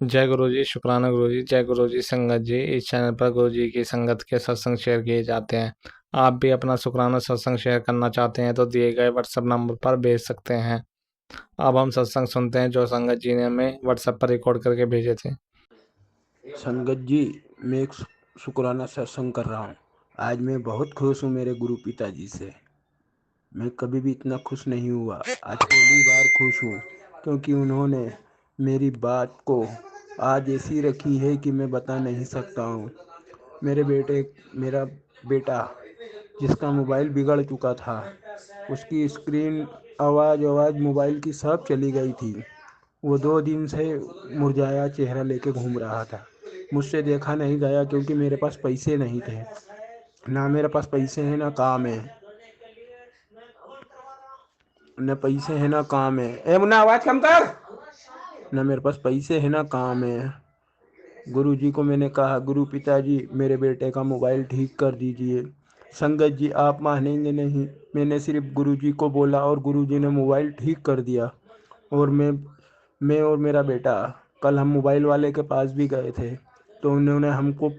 जय गुरु जी, शुक्राना गुरु जी। जय गुरु जी। संगत जी, इस चैनल पर गुरु जी की संगत के सत्संग शेयर किए जाते हैं। आप भी अपना शुक्राना सत्संग शेयर करना चाहते हैं तो दिए गए व्हाट्सएप नंबर पर भेज सकते हैं। अब हम सत्संग सुनते हैं जो संगत जी ने हमें व्हाट्सएप पर रिकॉर्ड करके भेजे थे। संगत जी, मैं एक शुक्राना सत्संग कर रहा हूँ। आज मैं बहुत खुश हूँ मेरे गुरु पिताजी से। मैं कभी भी इतना खुश नहीं हुआ। आज पहली बार खुश हूँ क्योंकि उन्होंने मेरी बात को आज ऐसी रखी है कि मैं बता नहीं सकता हूँ। मेरा बेटा जिसका मोबाइल बिगड़ चुका था, उसकी स्क्रीन आवाज़ आवाज़ मोबाइल की सब चली गई थी। वो 2 दिन से मुरझाया चेहरा लेके घूम रहा था। मुझसे देखा नहीं गया क्योंकि मेरे पास पैसे नहीं थे। ना मेरे पास पैसे हैं ना काम है। न पैसे है ना काम है। ए मुन्ना, आवाज कम कर। न मेरे पास पैसे है ना काम है। गुरु जी को मैंने कहा, गुरु पिताजी मेरे बेटे का मोबाइल ठीक कर दीजिए। संगत जी, आप मानेंगे नहीं, मैंने सिर्फ गुरु जी को बोला और गुरु जी ने मोबाइल ठीक कर दिया। और मैं और मेरा बेटा कल हम मोबाइल वाले के पास भी गए थे, तो उन्होंने हमको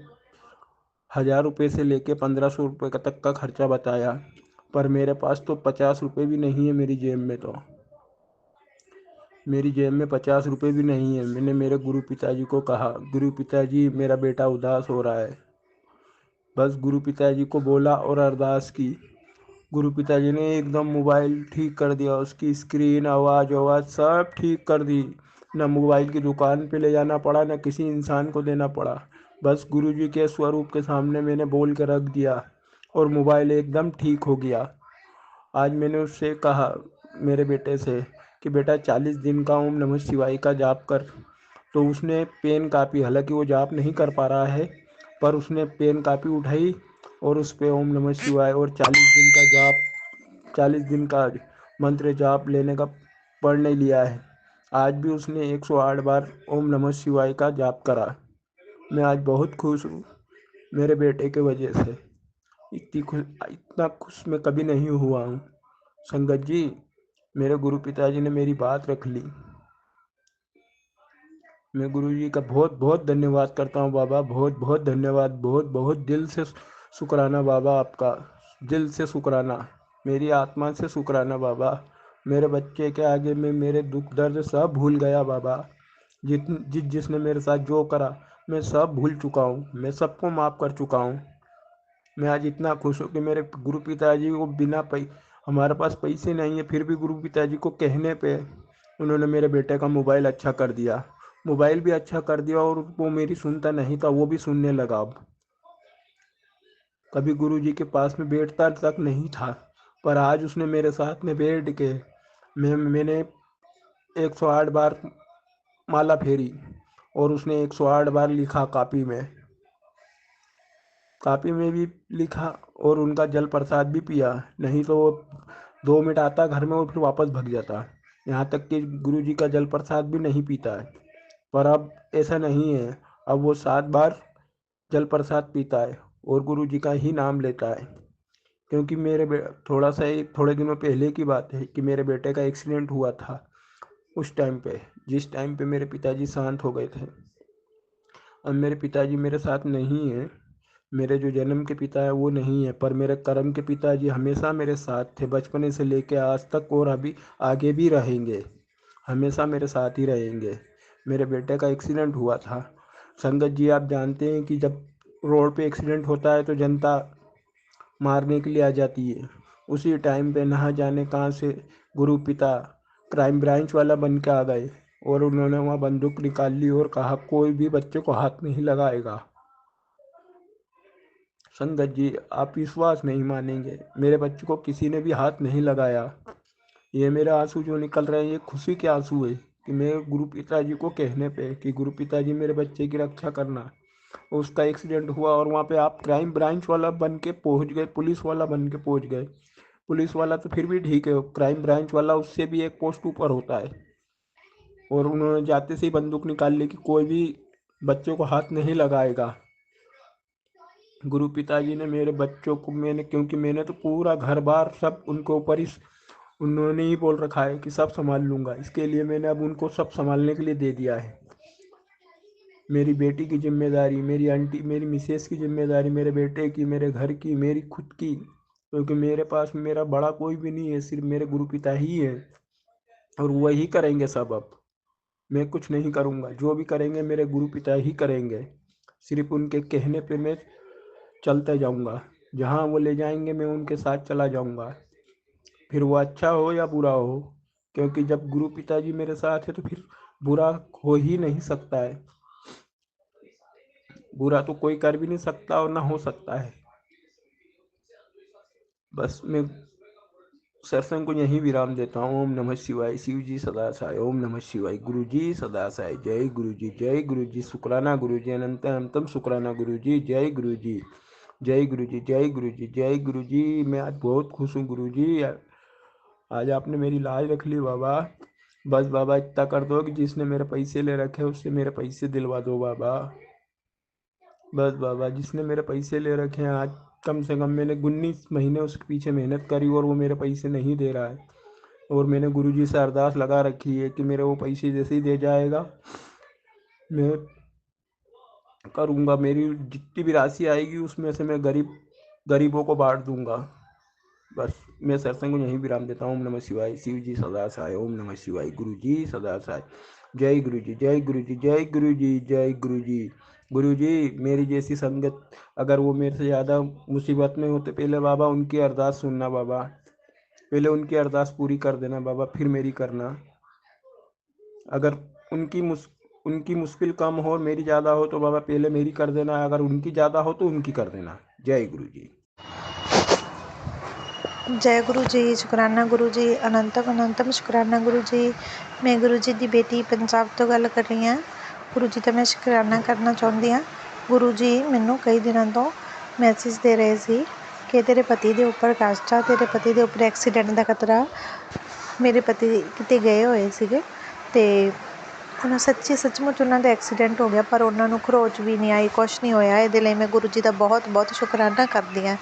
1000 रुपये से लेके 1500 रुपये तक का खर्चा बताया। पर मेरे पास तो 50 रुपये भी नहीं है। मेरी जेब में 50 रुपये भी नहीं है। मैंने मेरे गुरु पिताजी को कहा, गुरु पिताजी मेरा बेटा उदास हो रहा है। बस गुरु पिताजी को बोला और अरदास की। गुरु पिताजी ने एकदम मोबाइल ठीक कर दिया। उसकी स्क्रीन आवाज़ आवाज़ सब ठीक कर दी। न मोबाइल की दुकान पे ले जाना पड़ा, न किसी इंसान को देना पड़ा। बस गुरु जी के स्वरूप के सामने मैंने बोल के रख दिया और मोबाइल एकदम ठीक हो गया। आज मैंने उससे कहा, मेरे बेटे से, कि बेटा 40 दिन का ओम नमः शिवाय का जाप कर। तो उसने पेन कापी, हालांकि वो जाप नहीं कर पा रहा है, पर उसने पेन कापी उठाई और उस पे ओम नमः शिवाय और 40 दिन का मंत्र जाप लेने का पढ़ने लिया है। आज भी उसने 108 बार ओम नमः शिवाय का जाप करा। मैं आज बहुत खुश हूँ मेरे बेटे के वजह से। इतना खुश मैं कभी नहीं हुआ हूँ। संगत जी, मेरे गुरु पिताजी ने मेरी बात रख ली। मैं गुरु जी का बहुत बहुत धन्यवाद करता हूँ बाबा। बहुत बहुत धन्यवाद। बहुत बहुत दिल से शुक्राना बाबा आपका। दिल से शुक्राना, मेरी आत्मा से शुक्राना बाबा। मेरे बच्चे के आगे मैं मेरे दुख दर्द सब भूल गया बाबा। जिसने मेरे साथ जो करा मैं सब भूल चुका हूँ। मैं सबको माफ़ कर चुका हूँ। मैं आज इतना खुश हूँ कि मेरे गुरु पिताजी को हमारे पास पैसे नहीं है, फिर भी गुरु पिताजी को कहने पे उन्होंने मेरे बेटे का मोबाइल अच्छा कर दिया। मोबाइल भी अच्छा कर दिया और वो मेरी सुनता नहीं था, वो भी सुनने लगा अब। कभी गुरु जी के पास में बैठता तक नहीं था, पर आज उसने मेरे साथ में बैठ के मैंने 108 बार माला फेरी और उसने 108 बार लिखा कापी में भी लिखा और उनका जल प्रसाद भी पिया। नहीं तो वो 2 मिनट आता घर में और फिर वापस भग जाता। यहाँ तक कि गुरु जी का जल प्रसाद भी नहीं पीता है। पर अब ऐसा नहीं है। अब वो 7 बार जल प्रसाद पीता है और गुरु जी का ही नाम लेता है। क्योंकि थोड़े दिनों पहले की बात है कि मेरे बेटे का एक्सीडेंट हुआ था। उस टाइम पे, जिस टाइम पे मेरे पिताजी शांत हो गए थे। अब मेरे पिताजी मेरे साथ नहीं है। मेरे जो जन्म के पिता है वो नहीं है, पर मेरे कर्म के पिताजी हमेशा मेरे साथ थे, बचपन से लेके आज तक, और अभी आगे भी रहेंगे। हमेशा मेरे साथ ही रहेंगे। मेरे बेटे का एक्सीडेंट हुआ था। संगत जी, आप जानते हैं कि जब रोड पे एक्सीडेंट होता है तो जनता मारने के लिए आ जाती है। उसी टाइम पे ना जाने कहाँ से गुरु पिता क्राइम ब्रांच वाला बन के आ गए और उन्होंने वहाँ बंदूक निकाल ली और कहा, कोई भी बच्चे को हाथ नहीं लगाएगा। संगत जी, आप विश्वास नहीं मानेंगे, मेरे बच्चे को किसी ने भी हाथ नहीं लगाया। ये मेरे आंसू जो निकल रहे हैं ये खुशी के आंसू है कि मैं गुरु पिताजी को कहने पे कि गुरु पिताजी मेरे बच्चे की रक्षा करना। उसका एक्सीडेंट हुआ और वहाँ पे आप क्राइम ब्रांच वाला बन के पहुँच गए, पुलिस वाला बन के पहुँच गए। पुलिस वाला तो फिर भी ठीक है, क्राइम ब्रांच वाला उससे भी एक पोस्ट ऊपर होता है। और उन्होंने जाते से ही बंदूक निकाल ली कि कोई भी बच्चों को हाथ नहीं लगाएगा। गुरु पिताजी ने मेरे बच्चों को, क्योंकि मैंने तो पूरा घर बार सब उनके ऊपर ही, उन्होंने ही बोल रखा है कि सब संभाल लूँगा, इसके लिए मैंने अब उनको सब संभालने के लिए दे दिया है। मेरी बेटी की जिम्मेदारी, मेरी आंटी, मेरी मिसेस की जिम्मेदारी, मेरे बेटे की, मेरे घर की, मेरी खुद की, क्योंकि मेरे पास मेरा बड़ा कोई भी नहीं है, सिर्फ मेरे गुरु पिता ही है और वही करेंगे सब। अब मैं कुछ नहीं करूँगा, जो भी करेंगे मेरे गुरु पिता ही करेंगे। सिर्फ उनके कहने पे मैं चलते जाऊँगा, जहाँ वो ले जाएंगे मैं उनके साथ चला जाऊँगा, फिर वो अच्छा हो या बुरा हो, क्योंकि जब गुरु पिताजी मेरे साथ है तो फिर बुरा हो ही नहीं सकता है। बुरा तो कोई कर भी नहीं सकता और ना हो सकता है। बस मैं सत्संग को यहीं विराम देता हूँ। ओम नमः शिवाय। शिव जी सदा सहाय। ओम नमः शिवाय। गुरु जी सदा सहाय। जय गुरु जी, जय गुरु जी। शुक्राना गुरु जी, अनंत अनंतम शुक्राना गुरु जी। जय गुरु जी, जय गुरु जी, जय गुरु जी, जय गुरु जी। मैं आज बहुत खुश हूँ गुरु जी, आज आपने मेरी लाज रख ली बाबा। बस बाबा इतना कर दो कि जिसने मेरे पैसे ले रखे उससे मेरे पैसे दिलवा दो बाबा। बस बाबा, जिसने मेरे पैसे ले रखे हैं आज कम से कम मैंने 19 महीने उसके पीछे मेहनत करी और वो मेरे पैसे नहीं दे रहा है, और मैंने गुरुजी से अरदास लगा रखी है कि मेरे वो पैसे जैसे ही दे जाएगा मैं करूँगा, मेरी जितनी भी राशि आएगी उसमें से मैं गरीबों को बांट दूंगा। बस मैं सत्संग को यहीं विराम देता हूँ। ओम नमः शिवाय। शिव जी सदा सहाय। ओम नमः शिवाय। गुरु जी सदा सहाय। जय गुरु जी, जय गुरु जी, जय गुरु जी, जय गुरु जी। गुरु जी, मेरी जैसी संगत अगर वो मेरे से ज़्यादा मुसीबत में होते, पहले बाबा उनकी अरदास सुनना बाबा, पहले उनकी अरदास पूरी कर देना बाबा, फिर मेरी करना। अगर उनकी मुश्किल कम हो, मेरी ज़्यादा हो तो बाबा पहले मेरी कर देना, अगर उनकी ज़्यादा हो तो उनकी कर देना। जय गुरु जी। जय गुरु जी। शुकराना गुरु जी, अनंतम अनंतम शुकराना गुरु जी। मैं गुरु जी ਦੀ ਬੇਟੀ ਪੰਜਾਬ ਤੋਂ ਗੱਲ ਕਰ ਰਹੀ ਹਾਂ। ਗੁਰੂ ਜੀ ਦਾ ਮੈਂ ਸ਼ੁਕਰਾਨਾ ਕਰਨਾ ਚਾਹੁੰਦੀ ਹਾਂ। ਗੁਰੂ ਜੀ ਮੈਨੂੰ ਕਈ ਦਿਨਾਂ ਤੋਂ ਮੈਸੇਜ ਦੇ ਰਹੇ ਸੀ ਕਿ ਤੇਰੇ ਪਤੀ ਦੇ ਉੱਪਰ ਕਸ਼ਟ ਆ, ਤੇਰੇ ਪਤੀ ਦੇ ਉੱਪਰ ਐਕਸੀਡੈਂਟ ਦਾ ਖਤਰਾ। ਮੇਰੇ ਪਤੀ ਕਿਤੇ ਗਏ ਹੋਏ ਸੀਗੇ ਅਤੇ ਉਹਨਾਂ ਸੱਚਮੁੱਚ ਉਹਨਾਂ ਦਾ ਐਕਸੀਡੈਂਟ ਹੋ ਗਿਆ, ਪਰ ਉਹਨਾਂ ਨੂੰ ਖਰੋਚ ਵੀ ਨਹੀਂ ਆਈ, ਕੁਛ ਨਹੀਂ ਹੋਇਆ। ਇਹਦੇ ਲਈ ਮੈਂ ਗੁਰੂ ਜੀ ਦਾ ਬਹੁਤ ਬਹੁਤ ਸ਼ੁਕਰਾਨਾ ਕਰਦੀ ਹਾਂ।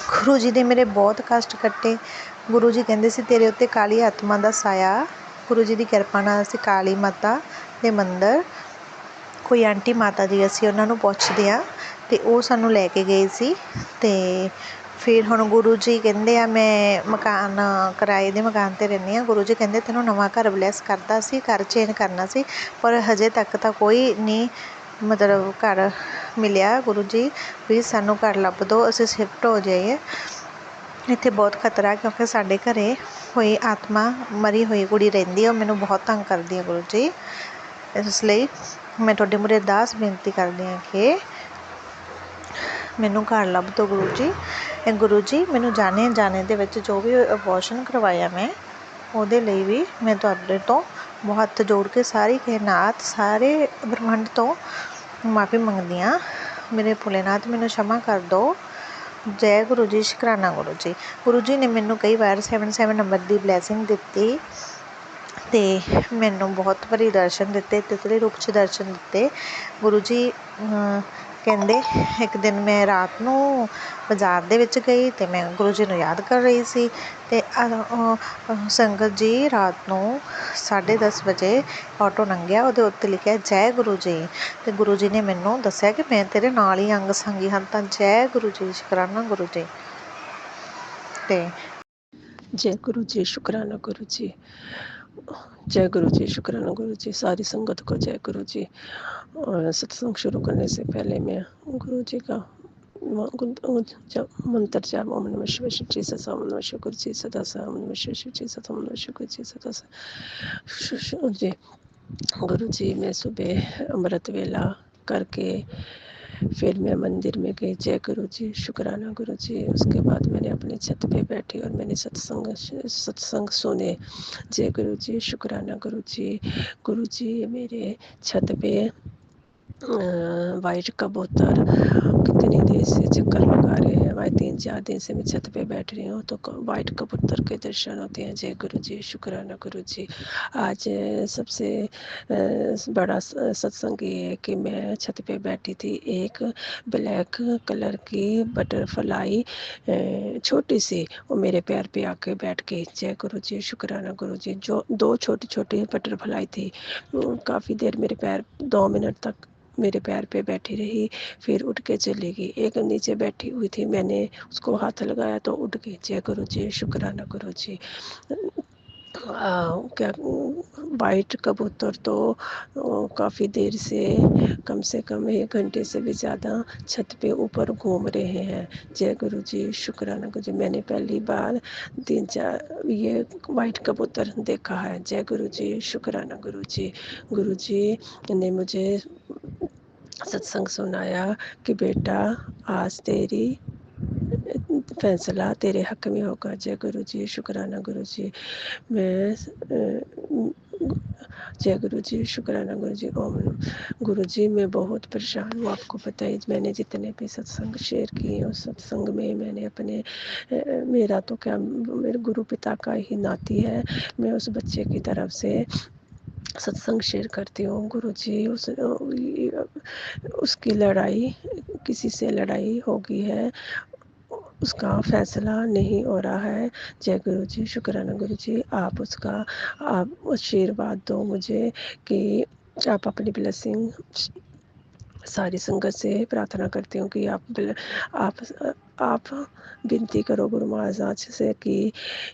ਗੁਰੂ ਜੀ ਨੇ ਮੇਰੇ ਬਹੁਤ ਕਸ਼ਟ ਕੱਟੇ। ਗੁਰੂ ਜੀ ਕਹਿੰਦੇ ਸੀ ਤੇਰੇ ਉੱਤੇ ਕਾਲੀ ਆਤਮਾ ਦਾ ਸਾਇਆ। ਗੁਰੂ ਜੀ ਦੀ ਕਿਰਪਾ ਨਾਲ ਅਸੀਂ ਕਾਲੀ ਮਾਤਾ ਦੇ ਮੰਦਰ, ਕੋਈ ਆਂਟੀ ਮਾਤਾ ਜੀ, ਅਸੀਂ ਉਹਨਾਂ ਨੂੰ ਪੁੱਛਦੇ ਹਾਂ ਅਤੇ ਉਹ ਸਾਨੂੰ ਲੈ ਕੇ ਗਏ ਸੀ। ਅਤੇ ਫਿਰ ਹੁਣ ਗੁਰੂ ਜੀ ਕਹਿੰਦੇ ਆ, ਮੈਂ ਕਿਰਾਏ ਦੇ ਮਕਾਨ 'ਤੇ ਰਹਿੰਦੀ ਹਾਂ। ਗੁਰੂ ਜੀ ਕਹਿੰਦੇ ਤੈਨੂੰ ਨਵਾਂ ਘਰ ਬਲੈਸ ਕਰਦਾ ਸੀ, ਘਰ ਚੇਂਜ ਕਰਨਾ ਸੀ, ਪਰ ਹਜੇ ਤੱਕ ਤਾਂ ਕੋਈ ਨਹੀਂ ਮਤਲਬ ਘਰ ਮਿਲਿਆ। ਗੁਰੂ ਜੀ ਪਲੀਜ਼ ਸਾਨੂੰ ਘਰ ਲੱਭ ਦਿਓ, ਅਸੀਂ ਸ਼ਿਫਟ ਹੋ ਜਾਈਏ। ਇੱਥੇ ਬਹੁਤ ਖਤਰਾ, ਕਿਉਂਕਿ ਸਾਡੇ ਘਰ ਕੋਈ ਆਤਮਾ ਮਰੀ ਹੋਈ ਕੁੜੀ ਰਹਿੰਦੀ ਹੈ, ਉਹ ਮੈਨੂੰ ਬਹੁਤ ਤੰਗ ਕਰਦੀ ਹੈ ਗੁਰੂ ਜੀ। ਇਸ ਲਈ ਮੈਂ ਤੁਹਾਡੇ ਮੂਹਰੇ ਅਰਦਾਸ ਬੇਨਤੀ ਕਰਦੀ ਹਾਂ ਕਿ ਮੈਨੂੰ ਘਰ ਲੱਭ ਦਿਓ ਗੁਰੂ ਜੀ। ਗੁਰੂ ਜੀ, ਮੈਨੂੰ ਜਾਣੇ ਦੇ ਵਿੱਚ ਜੋ ਵੀ ਅਬੋਰਸ਼ਨ ਕਰਵਾਇਆ ਮੈਂ, ਉਹਦੇ ਲਈ ਵੀ ਮੈਂ ਤੁਹਾਡੇ ਤੋਂ ਬਹੁਤ ਹੱਥ ਜੋੜ ਕੇ ਸਾਰੀ ਕਾਇਨਾਤ, ਸਾਰੇ ਬ੍ਰਹਮੰਡ ਤੋਂ ਮਾਫੀ ਮੰਗਦੀ ਹਾਂ। ਮੇਰੇ ਭੋਲੇਨਾਥ ਮੈਨੂੰ क्षमा ਕਰ ਦਿਓ। ਜੈ ਗੁਰੂ ਜੀ। ਸ਼ੁਕਰਾਨਾ ਗੁਰੂ ਜੀ। ਗੁਰੂ ਜੀ ਨੇ ਮੈਨੂੰ ਕਈ ਵਾਰ 77 ਨੰਬਰ ਦੀ ਬਲੈਸਿੰਗ ਦਿੱਤੀ ਅਤੇ ਮੈਨੂੰ ਬਹੁਤ ਵਾਰੀ ਦਰਸ਼ਨ ਦਿੱਤੇ, ਤਿਤਲੀ ਰੂਪ 'ਚ ਦਰਸ਼ਨ ਦਿੱਤੇ। ਗੁਰੂ ਜੀ ਕਹਿੰਦੇ, ਇੱਕ ਦਿਨ ਮੈਂ ਰਾਤ ਨੂੰ ਬਾਜ਼ਾਰ ਦੇ ਵਿੱਚ ਗਈ ਅਤੇ ਮੈਂ ਗੁਰੂ ਜੀ ਨੂੰ ਯਾਦ ਕਰ ਰਹੀ ਸੀ ਅਤੇ ਸੰਗਤ ਜੀ ਰਾਤ ਨੂੰ 10:30 ਵਜੇ ਆਟੋ ਲੰਘਿਆ, ਉਹਦੇ ਉੱਤੇ ਲਿਖਿਆ ਜੈ ਗੁਰੂ ਜੀ, ਅਤੇ ਗੁਰੂ ਜੀ ਨੇ ਮੈਨੂੰ ਦੱਸਿਆ ਕਿ ਮੈਂ ਤੇਰੇ ਨਾਲ ਹੀ ਅੰਗ ਸੰਗੀ ਹਨ। ਤਾਂ ਜੈ ਗੁਰੂ ਜੀ। ਸ਼ੁਕਰਾਨਾ ਗੁਰੂ ਜੀ। ਅਤੇ जय गुरु जी। शुक्राना गुरु जी। जय गुरु जी। शुक्राना गुरु जी। सारी संगत को जय गुरु जी। और सत्संग शुरू करने से पहले मैं गुरु जी का मंत्र जाप ओम नमः शिवाय शिव जी सदा ओम नमः शिव गुरु जी सदा ओम नमः शिव शिव जी सदा ओम नमः शिव गुरु जी सदा जी। गुरु जी मैं सुबह अमृत वेला करके फिर मैं मंदिर में गई। जय गुरु जी। शुक्राना गुरु जी। उसके बाद मैंने अपनी छत पे बैठी और मैंने सत्संग सुने। जय गुरु जी। शुक्राना गुरु जी। गुरु जी मेरे छत पे वाइट कबूतर कितनी देर से चक्कर लगा रहे हैं। भाई 3-4 दिन से मैं छत पे बैठ रही हूँ तो वाइट कबूतर के दर्शन होते हैं। जय गुरु जी। शुक्राना गुरु जी। आज सबसे बड़ा सत्संग ये है कि मैं छत पे बैठी थी, एक ब्लैक कलर की बटरफ्लाई छोटी सी वो मेरे पैर पे आके बैठ गई। जय गुरु जी। शुक्राना गुरु जी। जो 2 छोटी छोटी बटरफ्लाई थी, काफ़ी देर मेरे पैर 2 मिनट तक मेरे पैर पे बैठी रही, फिर उठ के चली गई। एक नीचे बैठी हुई थी, मैंने उसको हाथ लगाया तो उठ गई। जय गुरु जी, शुक्राना गुरु जी। क्या वाइट कबूतर तो काफ़ी देर से, कम से कम 1 घंटे से भी ज़्यादा छत पे ऊपर घूम रहे हैं। जय गुरु जी, शुक्राना गुरु जी। मैंने पहली बार 3-4 ये वाइट कबूतर देखा है। जय गुरु जी, शुक्राना गुरु जी। गुरु जी ने मुझे सत्संग सुनाया कि बेटा आज तेरी फैसला तेरे हक में होगा। जय गुरु जी, शुक्राना गुरु जी। मैं जय गुरु जी, शुक्राना गुरु जी। ओम गुरु जी, मैं बहुत परेशान हूँ। आपको पता है मैंने जितने भी सत्संग शेयर किए उस सत्संग में मैंने अपने मेरा तो क्या, मेरे गुरु पिता का ही नाती है। मैं उस बच्चे की तरफ से सत्संग शेयर करती हूँ। गुरु जी उसकी लड़ाई, किसी से लड़ाई हो गई है, उसका फैसला नहीं हो रहा है। जय गुरु जी, शुक्राना गुरु जी। आप उसका आप आशीर्वाद दो मुझे कि आप अपनी ब्लेसिंग सारी संगत से प्रार्थना करती हूँ कि आप विनती करो गुरु महाराज से कि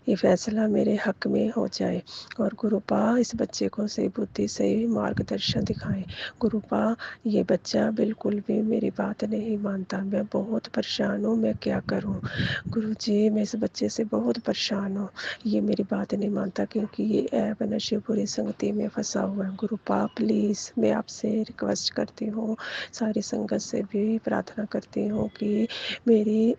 ये फैसला मेरे हक में हो जाए और गुरुपा इस बच्चे को सही बुद्धि सही मार्गदर्शन दिखाएं। गुरुपा ये बच्चा बिल्कुल भी मेरी बात नहीं मानता, मैं बहुत परेशान हूँ, मैं क्या करूँ। गुरु जी मैं इस बच्चे से बहुत परेशान हूँ, ये मेरी बात नहीं मानता क्योंकि ये ऐप नशे बुरी संगति में फंसा हुआ है। गुरुपा प्लीज़ मैं आपसे रिक्वेस्ट करती हूँ, सारी संगत से भी प्रार्थना करती हूँ कि मेरी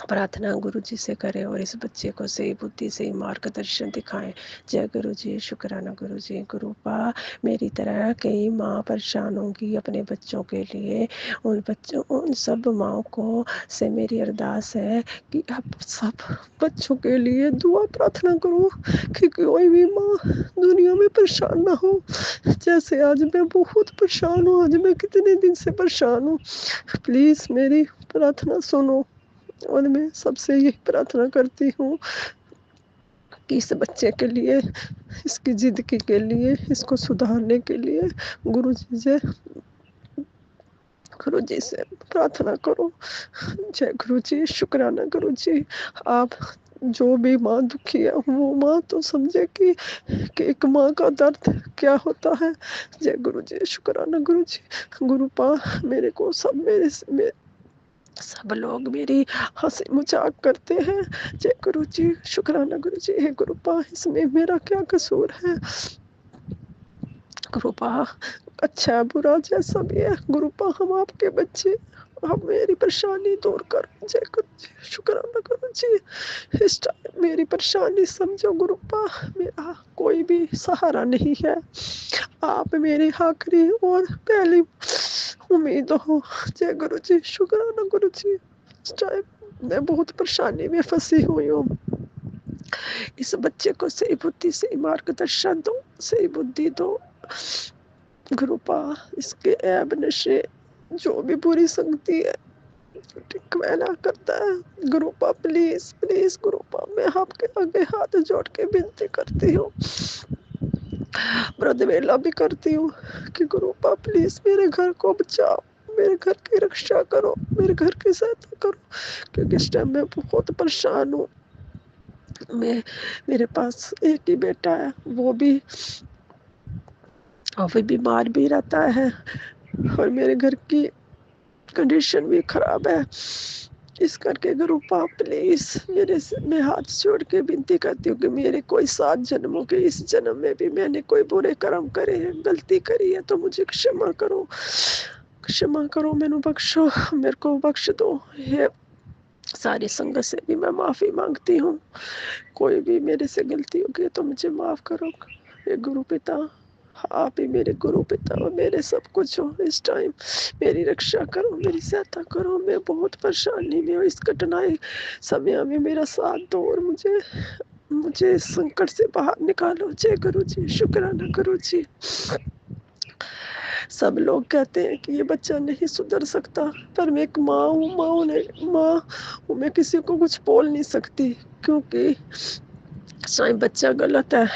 प्रार्थना गुरु जी से करें और इस बच्चे को सही बुद्धि से मार्गदर्शन दिखाएं। जय गुरु जी, शुक्राना गुरु जी। गुरुपा मेरी तरह कई माँ परेशान होंगी अपने बच्चों के लिए। उन सब माँओं को से मेरी अरदास है कि आप सब बच्चों के लिए दुआ प्रार्थना करो कि कोई भी माँ दुनिया में परेशान ना हो। जैसे आज मैं बहुत परेशान हूँ, आज मैं कितने दिन से परेशान हूँ। प्लीज़ मेरी प्रार्थना सुनो और मैं सबसे यही प्रार्थना करती हूँ कि इस बच्चे के लिए, इसकी ज़िंदगी के लिए, इसको सुधारने के लिए गुरु जी से प्रार्थना करो। जय गुरु जी, शुक्राना गुरु जी। आप जो भी माँ दुखी है वो माँ तो समझे कि एक माँ का दर्द क्या होता है। जय गुरु जी, शुक्राना गुरु जी। गुरुपा मेरे को सब लोग मेरी हंसी मजाक करते हैं। जय गुरु जी, शुक्राना गुरु जी। हे गुरुपा इसमें मेरा क्या कसूर है। गुरुपा अच्छा बुरा जैसा भी है गुरुपा हम आपके बच्चे, आप मेरी परेशानी दूर करो। जय गुरु जी, शुक्राना गुरु जी। इस टाइम मेरी परेशानी समझो गुरुपा, मेरा कोई भी सहारा नहीं है, आप मेरी आखिरी और पहली उम्मीद हो। जय गुरु जी, शुक्राना गुरु जी। इस टाइम मैं बहुत परेशानी में फंसी हुई हूँ, इस बच्चे को सही बुद्धि सही मार्गदर्शन दो, सही बुद्धि दो गुरुपा। इसके ऐब नशे जो भी बुरी संगति है ना करता है गुरुपा, प्लीज प्लीज गुरुपा मैं आपके आगे हाथ जोड़ के विनती करती हूँ, ब्रदवेला भी करती हूँ कि गुरुपा प्लीज मेरे घर को बचाओ, मेरे घर की रक्षा करो, मेरे घर की सहायता करो क्योंकि इस टाइम मैं बहुत परेशान हूँ। मेरे पास एक ही बेटा है, वो भी बीमार भी रहता है और मेरे घर की कंडीशन भी खराब है। इस करके गुरुपा प्लीज मैं हाथ जोड़ के विनती करती हूँ कि मेरे कोई 7 जन्मों के इस जन्म में भी मैंने कोई बुरे कर्म करे हैं, गलती करी है तो मुझे क्षमा करो, क्षमा करो, मैंने बख्शो, मेरे को बख्श दो। ये सारी संगत से भी मैं माफी मांगती हूँ, कोई भी मेरे से गलती होगी तो मुझे माफ करो। ये गुरु पिता आप ही मेरे गुरु पिता और मेरे सब कुछ हो, इस टाइम मेरी रक्षा करो, मेरी सहायता करो, मैं बहुत परेशानी में हूँ, इस कठिनाई समय में मेरा साथ दो और मुझे इस संकट से बाहर निकालो। जय गुरु जी, शुक्राना गुरु जी। सब लोग कहते हैं कि ये बच्चा नहीं सुधर सकता, पर मैं एक माँ हूँ, मैं किसी को कुछ बोल नहीं सकती क्योंकि स्वयं बच्चा गलत है,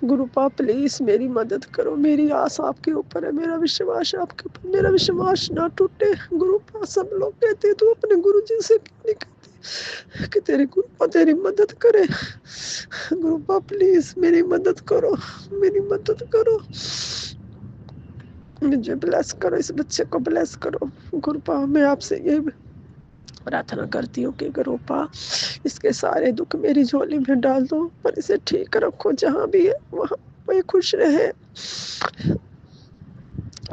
गुरुपा प्लीज मेरी मदद करो, मेरी आस आपके ऊपर है, मेरा विश्वास आपके ऊपर, मेरा विश्वास ना टूटे। गुरुपा सब लोग कहते तू अपने गुरु जी से क्यों नहीं कहती कि तेरे गुरुपा तेरी मदद करे। गुरुपा प्लीज मेरी मदद करो, मेरी मदद करो, मुझे ब्लेस करो, इस बच्चे को ब्लेस करो। गुरुपा मैं आपसे ये प्रार्थना करती हूँ कि गुरुपा इसके सारे दुख मेरी झोली में डाल दो, पर इसे ठीक रखो, जहाँ भी है वहाँ पे खुश रहे।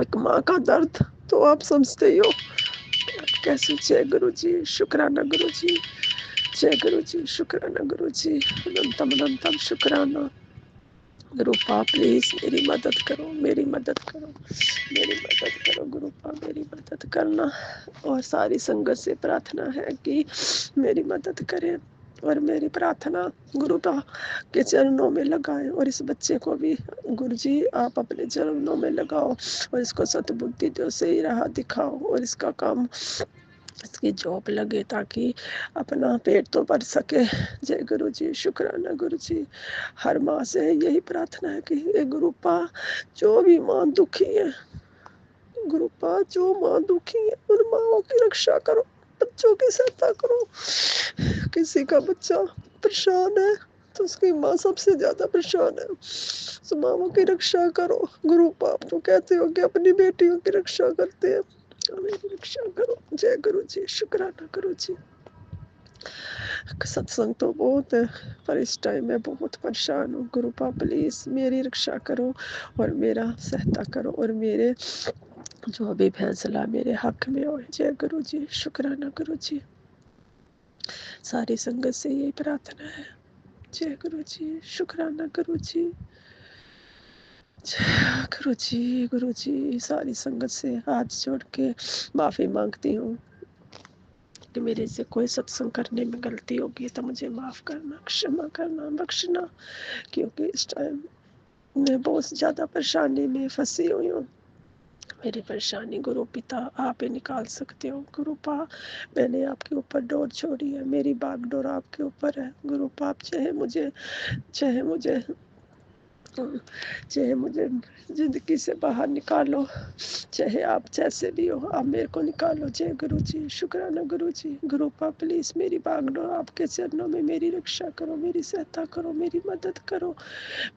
एक माँ का दर्द तो आप समझते ही हो कैसे। जय गुरु जी, शुक्राना गुरु जी, जय गुरु जी, शुक्राना गुरु जी, अनंतम अनंतम शुक्राना। गुरुपा प्लीज मेरी मदद करो, मेरी मदद करो, मेरी मदद करो गुरुपा, मेरी मदद करना। और सारी संगत से प्रार्थना है कि मेरी मदद करें, और मेरी प्रार्थना गुरुपा के चरणों में लगाएं, और इस बच्चे को भी गुरु जी आप अपने चरणों में लगाओ, और इसको सतबुद्धि दो, सही राह दिखाओ, और इसका काम, इसकी जॉब लगे ताकि अपना पेट तो भर सके। जय गुरु जी, शुक्राना गुरु जी। हर माँ से यही प्रार्थना है कि ये गुरुपा जो भी माँ दुखी है, गुरुपा जो माँ दुखी है उन माँओं की रक्षा करो, बच्चों की सहायता करो। किसी का बच्चा परेशान है तो उसकी माँ सबसे ज्यादा परेशान है, तो माँओं की रक्षा करो। गुरुपा आप तो कहते हो कि अपनी बेटियों की रक्षा करते हैं, मेरी रक्षा करो। जय गुरु जी, शुक्राना गुरु जी। सत्संग तो बहुत है पर इस टाइम मैं बहुत परेशान हूँ। गुरुपा प्लीज मेरी रक्षा करो और मेरा सहायता करो, और मेरे जो भी फैसला मेरे हक में हो। जय गुरु जी, शुक्राना गुरु जी। सारी संगत से यही प्रार्थना है। जय गुरु जी, शुक्राना गुरु जी, जय गुरु जी। गुरु जी सारी संगत से हाथ जोड़ के माफी मांगती हूँ कि मेरे से कोई सत्संग करने में गलती होगी तो मुझे माफ करना, क्षमा करना, बख्शना, क्योंकि इस टाइम मैं बहुत ज्यादा परेशानी में फंसी हुई हूँ। मेरी परेशानी गुरु पिता आप ही निकाल सकते हो। गुरुपा मैंने आपके ऊपर डोर छोड़ी है, मेरी बागडोर आपके ऊपर है। गुरुपा आप चाहे मुझे जिंदगी से बाहर निकालो, चाहे आप जैसे भी हो आप मेरे को निकालो। जय गुरु जी, शुक्राना गुरु जी। गुरुपा प्लीज मेरी बागडोर आपके चरणों में, मेरी रक्षा करो, मेरी सहायता करो, मेरी मदद करो।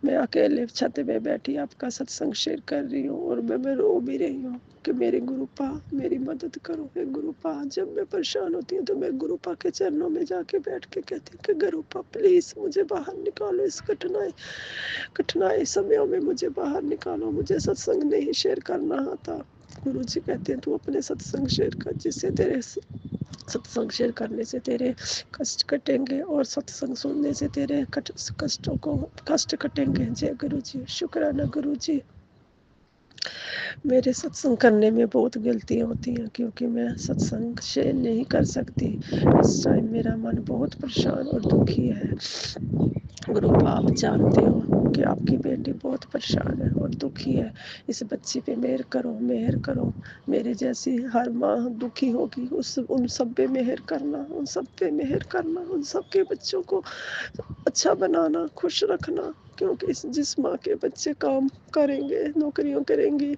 मैं अकेले छत पे बैठी आपका सत्संग शेयर कर रही हूँ और मैं रो भी रही हूँ कि मेरे गुरुपा मेरी मदद करो। हे गुरुपा जब मैं परेशान होती हूँ तो मैं गुरुपा के चरणों में जाके बैठ के कहती हूँ कि गुरुपा प्लीज मुझे बाहर निकालो, इस कठिनाई समयों में मुझे बाहर निकालो। मुझे सत्संग नहीं शेयर करना आता। गुरु जी कहते हैं तू अपने सत्संग शेयर कर, जिससे तेरे सत्संग शेयर करने से तेरे कष्ट कटेंगे और सत्संग सुनने से तेरे कष्ट कटेंगे। जय गुरु जी, शुक्राना गुरु जी। मेरे सत्संग करने में बहुत गलतियाँ होती हैं क्योंकि मैं सत्संग शेयर नहीं कर सकती। इस टाइम मेरा मन बहुत परेशान और दुखी है। गुरु आप जानते हो कि आपकी बेटी बहुत परेशान है और दुखी है। इस बच्ची पे मेहर करो, मेहर करो। मेरे जैसी हर माँ दुखी होगी उन सब पे मेहर करना, उन सब पे मेहर करना, उन सब के बच्चों को अच्छा बनाना, खुश रखना, क्योंकि जिस माँ के बच्चे काम करेंगे, नौकरियां करेंगी,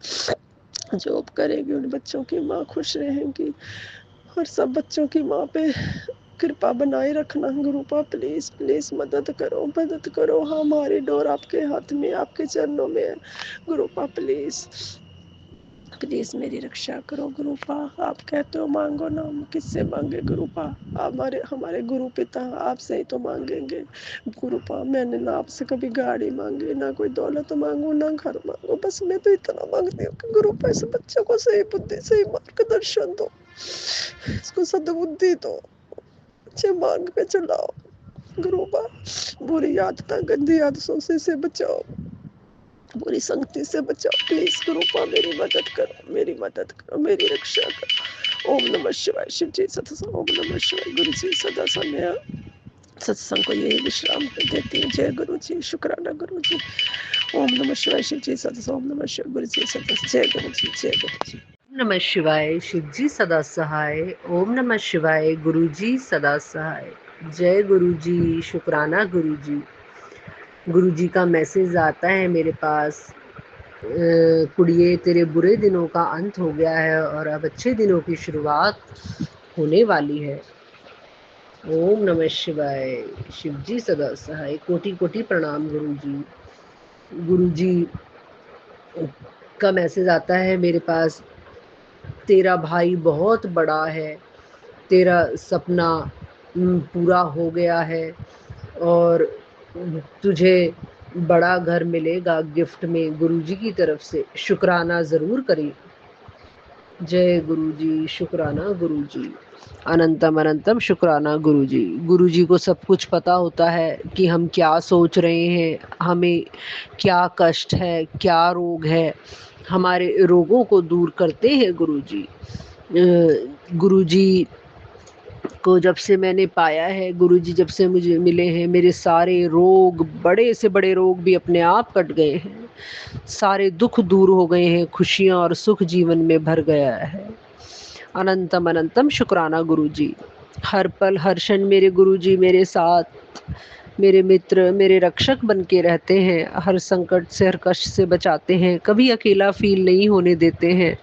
जॉब करेगी, उन बच्चों की माँ खुश रहेंगी। और सब बच्चों की माँ पे कृपा बनाए रखना। गुरुपा प्लीज प्लीज मदद करो। हमारी डोर आपके हाथ में, आपके चरणों में है। गुरुपा प्लीज प्लीज मेरी रक्षा करो। गुरुपा आप कहते हो मांगो ना, हम किससे मांगे गुरुपा? हमारे गुरु पिता आपसे ही तो मांगेंगे। गुरुपा मैंने ना आपसे कभी गाड़ी मांगी, ना कोई दौलत मांगू, ना घर मांगू, बस मैं तो इतना मांगती हूँ कि गुरुपा इस बच्चे को सही बुद्धि, सही मार्गदर्शन दो, इसको सद्बुद्धि दो, अच्छे मार्ग पे चलाओ। गुरुपा बुरी आदतें, गंदी आदतों से इसे बचाओ, बुरी संगति से बचाओ। प्लीज गुरुपा मेरी मदद करो, मेरी मदद करो, मेरी रक्षा करो। ओम नमः शिवाय। शिव जी सत्संग। ओम नमः शिवाय। गुरु जी सदा समय सत्संग को यही विश्राम देती हूँ। जय गुरु जी, शुक्राना गुरु जी। ओम नमः शिवाय। शिव जी सत्संग। ओम नमः शिवाय। गुरु जी सत्संग। जय गुरु जी, जय गुरु जी। नमः शिवाय। शिव जी सदा सहाय। ओम नमः शिवाय। गुरु जी सदा सहाय। जय गुरु जी, शुक्राना गुरु जी। गुरुजी का मैसेज आता है मेरे पास, कुड़िए तेरे बुरे दिनों का अंत हो गया है और अब अच्छे दिनों की शुरुआत होने वाली है। ओम नमः शिवाय। शिवजी सदा सहाय। कोटि कोटि प्रणाम गुरुजी। गुरुजी का मैसेज आता है मेरे पास, तेरा भाई बहुत बड़ा है, तेरा सपना पूरा हो गया है और तुझे बड़ा घर मिलेगा गिफ्ट में गुरुजी की तरफ से, शुक्राना ज़रूर करें। जय गुरुजी, शुक्राना गुरुजी, अनंतम अनंतम शुक्राना गुरुजी। गुरुजी को सब कुछ पता होता है कि हम क्या सोच रहे हैं, हमें क्या कष्ट है, क्या रोग है। हमारे रोगों को दूर करते हैं गुरुजी। गुरुजी को जब से मैंने पाया है, गुरुजी जब से मुझे मिले हैं, मेरे सारे रोग, बड़े से बड़े रोग भी अपने आप कट गए हैं, सारे दुख दूर हो गए हैं, खुशियाँ और सुख जीवन में भर गया है। अनंतम अनंतम शुक्राना गुरुजी। हर पल हर क्षण मेरे गुरुजी मेरे साथ, मेरे मित्र, मेरे रक्षक बन के रहते हैं, हर संकट से, हर कष्ट से बचाते हैं, कभी अकेला फील नहीं होने देते हैं।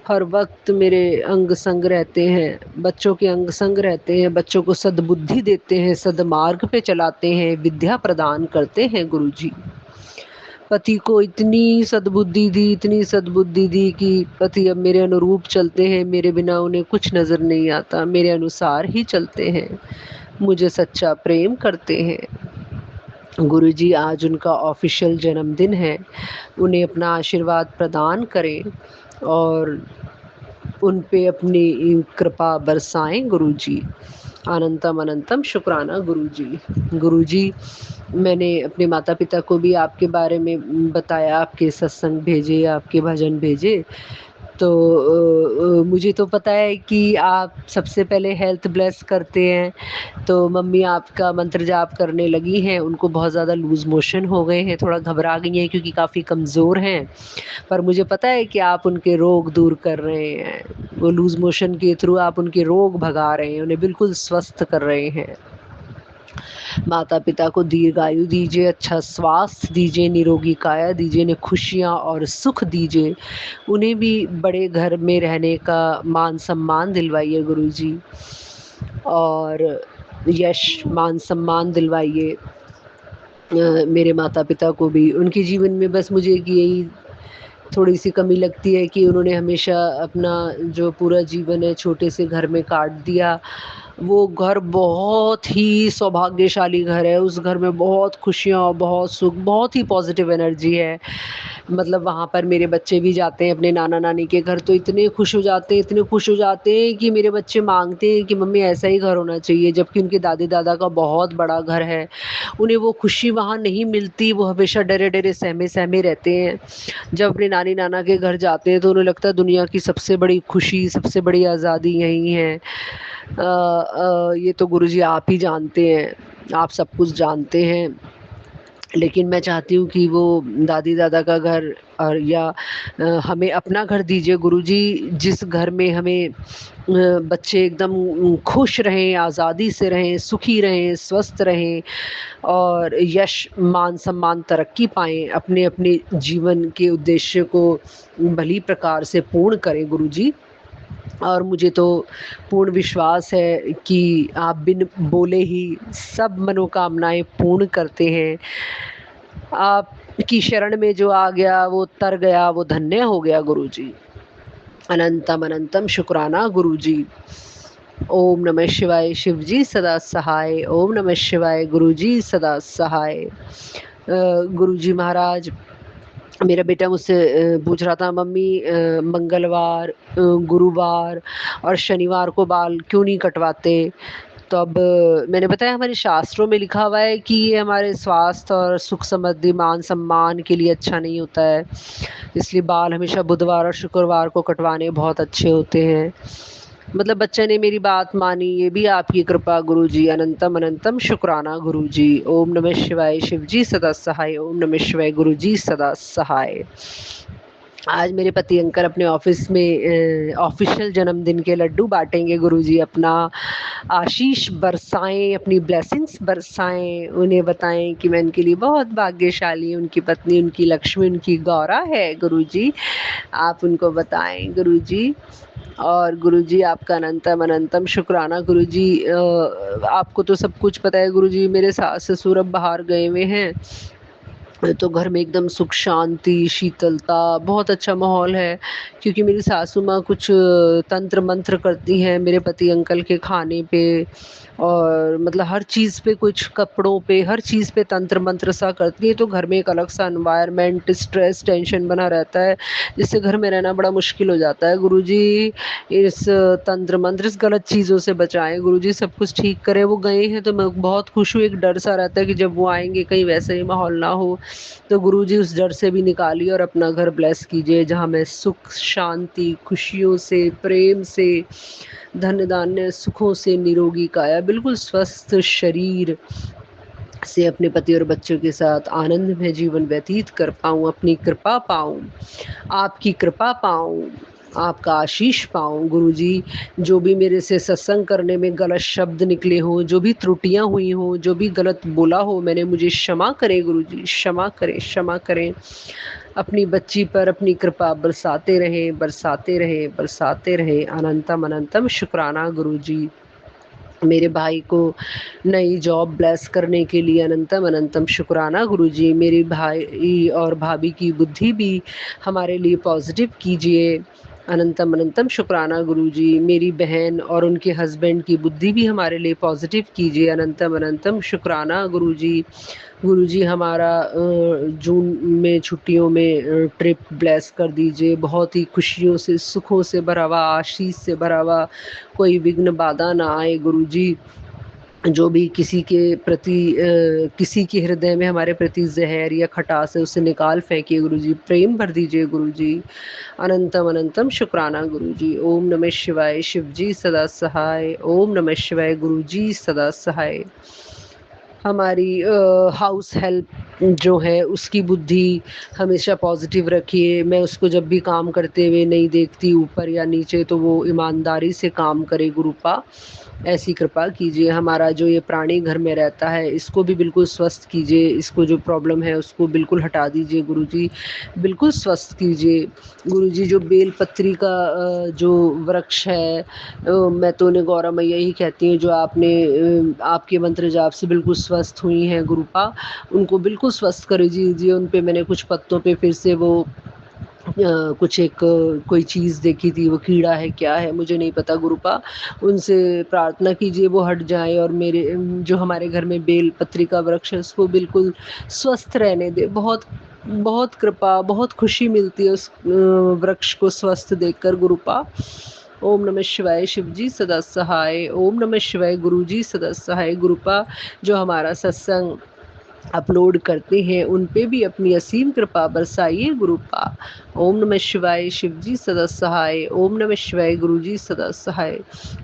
हर वक्त मेरे अंग संग रहते हैं, बच्चों के अंग संग रहते हैं, बच्चों को सद्बुद्धि देते हैं, सद्मार्ग पे चलाते हैं, विद्या प्रदान करते हैं गुरुजी। पति को इतनी सद्बुद्धि दी, इतनी सद्बुद्धि दी कि पति अब मेरे अनुरूप चलते हैं, मेरे बिना उन्हें कुछ नज़र नहीं आता, मेरे अनुसार ही चलते हैं, मुझे सच्चा प्रेम करते हैं। गुरुजी आज उनका ऑफिशियल जन्मदिन है, उन्हें अपना आशीर्वाद प्रदान करें और उन पे अपनी कृपा बरसाएं गुरुजी। अनंतम अनंतम शुक्राना गुरुजी। गुरुजी, मैंने अपने माता पिता को भी आपके बारे में बताया, आपके सत्संग भेजे, आपके भजन भेजे, तो मुझे तो पता है कि आप सबसे पहले हेल्थ ब्लेस करते हैं, तो मम्मी आपका मंत्र जाप करने लगी हैं, उनको बहुत ज़्यादा लूज़ मोशन हो गए हैं, थोड़ा घबरा गई हैं क्योंकि काफ़ी कमज़ोर हैं, पर मुझे पता है कि आप उनके रोग दूर कर रहे हैं, वो लूज़ मोशन के थ्रू आप उनके रोग भगा रहे हैं, उन्हें बिल्कुल स्वस्थ कर रहे हैं। माता पिता को दीर्घायु दीजिए, अच्छा स्वास्थ्य दीजिए, निरोगी काया दीजिए, उन्हें खुशियाँ और सुख दीजिए, उन्हें भी बड़े घर में रहने का मान सम्मान दिलवाइए गुरुजी, और यश मान सम्मान दिलवाइए मेरे माता पिता को भी। उनके जीवन में बस मुझे यही थोड़ी सी कमी लगती है कि उन्होंने हमेशा अपना जो पूरा जीवन है छोटे से घर में काट दिया। वो घर बहुत ही सौभाग्यशाली घर है, उस घर में बहुत खुशियाँ, बहुत सुख, बहुत ही पॉजिटिव एनर्जी है। मतलब वहाँ पर मेरे बच्चे भी जाते हैं अपने नाना नानी के घर, तो इतने खुश हो जाते हैं, इतने खुश हो जाते हैं कि मेरे बच्चे मांगते हैं कि मम्मी ऐसा ही घर होना चाहिए, जबकि उनके दादी दादा का बहुत बड़ा घर है। उन्हें वो खुशी वहाँ नहीं मिलती, वो हमेशा डरे डरे सहमे सहमे रहते हैं। जब अपने नानी नाना के घर जाते हैं तो उन्हें लगता है दुनिया की सबसे बड़ी खुशी, सबसे बड़ी आज़ादी यहीं है। ये तो गुरुजी आप ही जानते हैं, आप सब कुछ जानते हैं, लेकिन मैं चाहती हूँ कि वो दादी दादा का घर और या हमें अपना घर दीजिए गुरुजी, जिस घर में हमें बच्चे एकदम खुश रहें, आज़ादी से रहें, सुखी रहें, स्वस्थ रहें और यश मान सम्मान तरक्की पाएँ, अपने अपने जीवन के उद्देश्य को भली प्रकार से पूर्ण करें गुरुजी। और मुझे तो पूर्ण विश्वास है कि आप बिन बोले ही सब मनोकामनाएं पूर्ण करते हैं। आपकी शरण में जो आ गया वो तर गया, वो धन्य हो गया गुरुजी। अनंतम अनंतम शुक्राना गुरुजी। ओम नमः शिवाय। शिवजी सदा सहाय। ओम नमः शिवाय। गुरुजी सदा सहाय। गुरुजी महाराज, मेरा बेटा मुझसे पूछ रहा था, मम्मी मंगलवार, गुरुवार और शनिवार को बाल क्यों नहीं कटवाते? तो अब मैंने बताया हमारे शास्त्रों में लिखा हुआ है कि ये हमारे स्वास्थ्य और सुख समृद्धि मान सम्मान के लिए अच्छा नहीं होता है, इसलिए बाल हमेशा बुधवार और शुक्रवार को कटवाने बहुत अच्छे होते हैं। मतलब बच्चे ने मेरी बात मानी, ये भी आपकी कृपा गुरुजी। अनंतम अनंतम शुक्राना गुरुजी। ओम नमः शिवाय। शिवजी सदा सहाय। ओम नमः शिवाय। गुरुजी सदा सहाय। आज मेरे पति अंकल अपने ऑफिस में ऑफिशियल जन्मदिन के लड्डू बांटेंगे। गुरुजी अपना आशीष बरसाएं, अपनी ब्लेसिंग्स बरसाएं, उन्हें बताएं कि मैं उनके लिए बहुत भाग्यशाली हूँ, उनकी पत्नी उनकी लक्ष्मी उनकी गौरा है। गुरुजी आप उनको बताएं गुरुजी। और गुरुजी आपका अनंतम अनंतम शुक्राना। गुरुजी आपको तो सब कुछ पता है गुरुजी, मेरे सास ससुर अब बाहर गए हुए हैं, तो घर में एकदम सुख शांति शीतलता, बहुत अच्छा माहौल है। क्योंकि मेरी सासू माँ कुछ तंत्र मंत्र करती हैं मेरे पति अंकल के खाने पे, और मतलब हर चीज़ पे, कुछ कपड़ों पे, हर चीज़ पे तंत्र मंत्र सा करती है। तो घर में एक अलग सा एनवायरनमेंट, स्ट्रेस, टेंशन बना रहता है, जिससे घर में रहना बड़ा मुश्किल हो जाता है। गुरुजी इस तंत्र मंत्र, इस गलत चीज़ों से बचाएं गुरुजी, सब कुछ ठीक करें। वो गए हैं तो मैं बहुत खुश हूँ। एक डर सा रहता है कि जब वो आएंगे कहीं वैसे ही माहौल ना हो, तो गुरुजी उस डर से भी निकालिए और अपना घर ब्लेस कीजिए, जहाँ मैं सुख शांति खुशियों से, प्रेम से, धन धान्य सुखों से, निरोगी काया, बिल्कुल स्वस्थ शरीर से अपने पति और बच्चों के साथ आनंद में जीवन व्यतीत कर पाऊँ, अपनी कृपा पाऊँ, आपकी कृपा पाऊँ, आपका आशीष पाऊँ। गुरुजी जो भी मेरे से सत्संग करने में गलत शब्द निकले हों, जो भी त्रुटियां हुई हों, जो भी गलत बोला हो मैंने, मुझे क्षमा करें गुरुजी, क्षमा करें, क्षमा करें। अपनी बच्ची पर अपनी कृपा बरसाते रहें, बरसाते रहें, बरसाते रहें। अनंतम अनंतम शुक्राना गुरुजी। मेरे भाई को नई जॉब ब्लेस करने के लिए अनंतम अनंतम शुक्राना गुरुजी। मेरे भाई और भाभी की बुद्धि भी हमारे लिए पॉजिटिव कीजिए, अनंतम अनंतम शुक्राना गुरुजी। मेरी बहन और उनके हस्बैंड की बुद्धि भी हमारे लिए पॉजिटिव कीजिए, अनंतम अनंतम शुक्राना गुरुजी। गुरुजी हमारा जून में छुट्टियों में ट्रिप ब्लेस कर दीजिए, बहुत ही खुशियों से, सुखों से भरा हुआ, आशीष से भरा हुआ, कोई विघ्न बाधा ना आए गुरुजी। जो भी किसी के प्रति किसी के हृदय में हमारे प्रति जहर या खटास है, उसे निकाल फेंकिए गुरुजी, प्रेम भर दीजिए गुरुजी। अनंतम अनंतम शुक्राना गुरुजी। ओम नमः शिवाय, शिवजी सदा सहाय। ओम नमः शिवाय, गुरुजी सदा सहाय। हमारी हाउस हेल्प जो है उसकी बुद्धि हमेशा पॉजिटिव रखिए। मैं उसको जब भी काम करते हुए नहीं देखती ऊपर या नीचे, तो वो ईमानदारी से काम करे गुरुपा, ऐसी कृपा कीजिए। हमारा जो ये प्राणी घर में रहता है, इसको भी बिल्कुल स्वस्थ कीजिए, इसको जो प्रॉब्लम है उसको बिल्कुल हटा दीजिए गुरुजी, बिल्कुल स्वस्थ कीजिए गुरुजी। जो बेलपत्री का जो वृक्ष है, मैं तो उन्हें गौरा मैया ही कहती हूँ, जो आपने आपके मंत्र जाप से बिल्कुल स्वस्थ हुई हैं गुरुपा, उनको बिल्कुल स्वस्थ कर दीजिए। उन पे मैंने कुछ पत्तों पे फिर से वो कुछ एक कोई चीज़ देखी थी, वो कीड़ा है क्या है मुझे नहीं पता गुरुपा, उनसे प्रार्थना कीजिए वो हट जाए, और मेरे जो हमारे घर में बेल पत्री का वृक्ष है उसको बिल्कुल स्वस्थ रहने दे। बहुत बहुत कृपा, बहुत खुशी मिलती है उस वृक्ष को स्वस्थ देखकर गुरुपा। ओम नमः शिवाय, शिवजी सदा सहाय। ओम नमः शिवाय, गुरुजी सदा सहाय। गुरुपा जो हमारा सत्संग अपलोड करते हैं उन पे भी अपनी असीम कृपा बरसाइए गुरुपा। ओम नमः शिवाय, शिवजी सदा सहाय। ओम नमः शिवाय, गुरुजी सदा सहाय।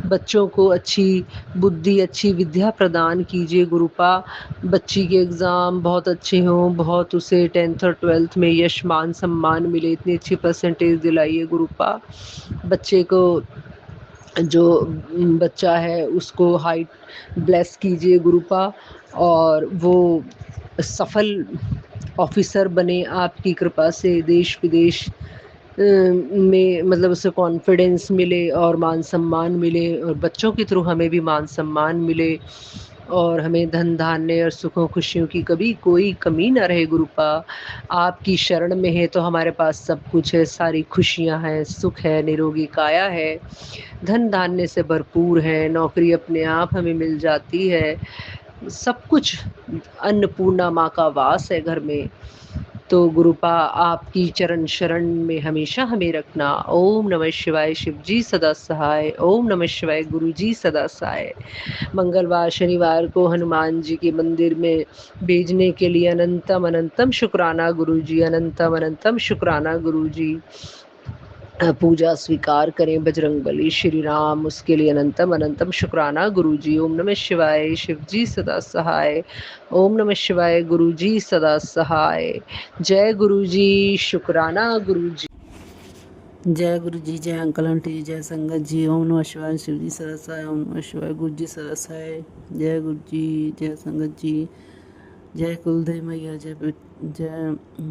बच्चों को अच्छी बुद्धि, अच्छी विद्या प्रदान कीजिए गुरुपा। बच्ची के एग्ज़ाम बहुत अच्छे हों, बहुत उसे 10th और 12th में यश मान सम्मान मिले, इतनी अच्छी परसेंटेज दिलाइए गुरुपा। बच्चे को जो बच्चा है उसको हाइट ब्लेस कीजिए गुरुपा, और वो सफल ऑफिसर बने आपकी कृपा से, देश विदेश में मतलब उसे कॉन्फिडेंस मिले और मान सम्मान मिले, और बच्चों के थ्रू हमें भी मान सम्मान मिले, और हमें धन धान्य और सुखों खुशियों की कभी कोई कमी ना रहे गुरुपा। आपकी शरण में है तो हमारे पास सब कुछ है, सारी खुशियाँ हैं, सुख है, निरोगी काया है, धन धान्य से भरपूर है, नौकरी अपने आप हमें मिल जाती है, सब कुछ अन्नपूर्णा माँ का वास है घर में। तो गुरुपा आपकी चरण शरण में हमेशा हमें रखना। ओम नमः शिवाय, शिवजी सदा सहाय। ओम नमः शिवाय, गुरुजी सदा सहाय। मंगलवार शनिवार को हनुमान जी के मंदिर में भेजने के लिए अनंतम अनंतम शुक्राना गुरुजी, अनंतम अनंतम शुक्राना गुरुजी। पूजा स्वीकार करें बजरंगबली श्री राम, उसके लिए अनंतम अनंतम शुक्राना गुरुजी। ओम नमः शिवाय, शिवजी सदा सहाय। ओम नमः शिवाय, गुरुजी सदा सहाय। जय गुरुजी, शुक्राना गुरुजी। जय गुरु जी, जय अंकल आंटी जी, जय संगत जी। ओम नमः शिवाय। शिव जी सरसाय। ओम नमः शिवाय। गुरु जी सरसाय। जय गुरु जी, जय संगत जी, जय कुलदेव मैया, जय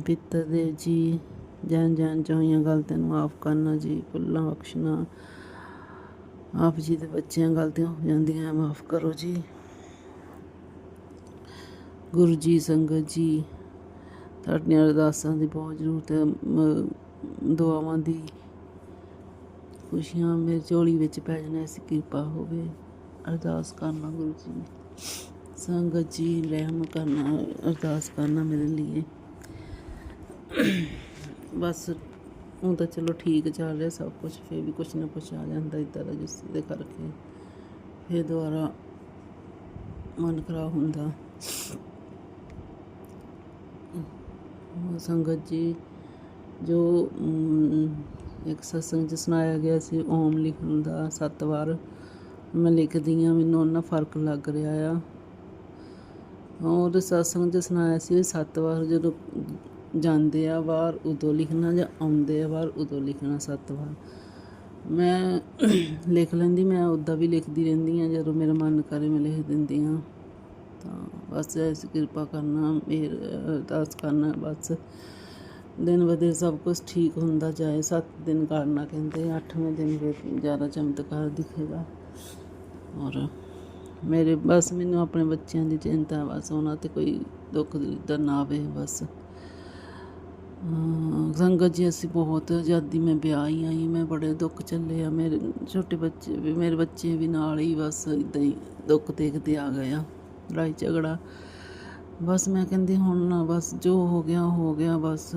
पितर देव जी। जैन जैन चौहियां गलतियां नूं माफ़ करना जी, भुल्लां बख्शना। आप जी दे बच्चियां गलतियां हो जांदियां, माफ़ करो जी। गुरु जी, संगत जी, तुहाडीआं अरदासां दी बहुत जरूरत है, दुआवां दी। खुशियां मेरी झोली विच पै जाण, ऐसी किरपा होवे। अरदास करना गुरु जी, संगत जी रहम करना, अरदास करना मेरे लिए। बस हूँ तो चलो ठीक चल रहा सब कुछ, फिर भी कुछ ना कुछ आ जाता इधर दा, जिस दे करके फिर दोबारा मन खराब होंदा। संगत जी, जो एक सत्संग च सुनाया गया सी ओम लिखण दा 7 वार, मैं लिखदी हाँ, मैनूं उन्ना फर्क लग रहा आ। और सत्संग च सुनाया सी 7 वार जदों जांदे आ बाहर उदों लिखना, जां आउंदे आ बाहर उदों लिखना 7 वार। मैं लिख लैंदी, मैं उदा भी लिखदी रहिंदी हाँ, जदों मेरा मन करे मैं लिख दिंदी हाँ। तो बस ऐसी किरपा करना, मेर अरदास करना, बस दिन ब दिन सब कुछ ठीक होंदा जाए। 7 दिन करना कहते, 8वें दिन फिर ज़्यादा चमत्कार दिखेगा। और मेरे बस मैनूं अपने बच्चों की चिंता, बस उन्हां ते कोई दुख दलिद्दर ना आवे बस। संगत जी, असी बहुत आज़ादी मैं ब्याह ही आई, मैं बड़े दुख झल्ले आ। मेरे छोटे बच्चे भी, मेरे बच्चे भी नाल ही बस इदां ही दुख देखते आ गए आ, लड़ाई झगड़ा। बस मैं कहती हुण ना, बस जो हो गया बस।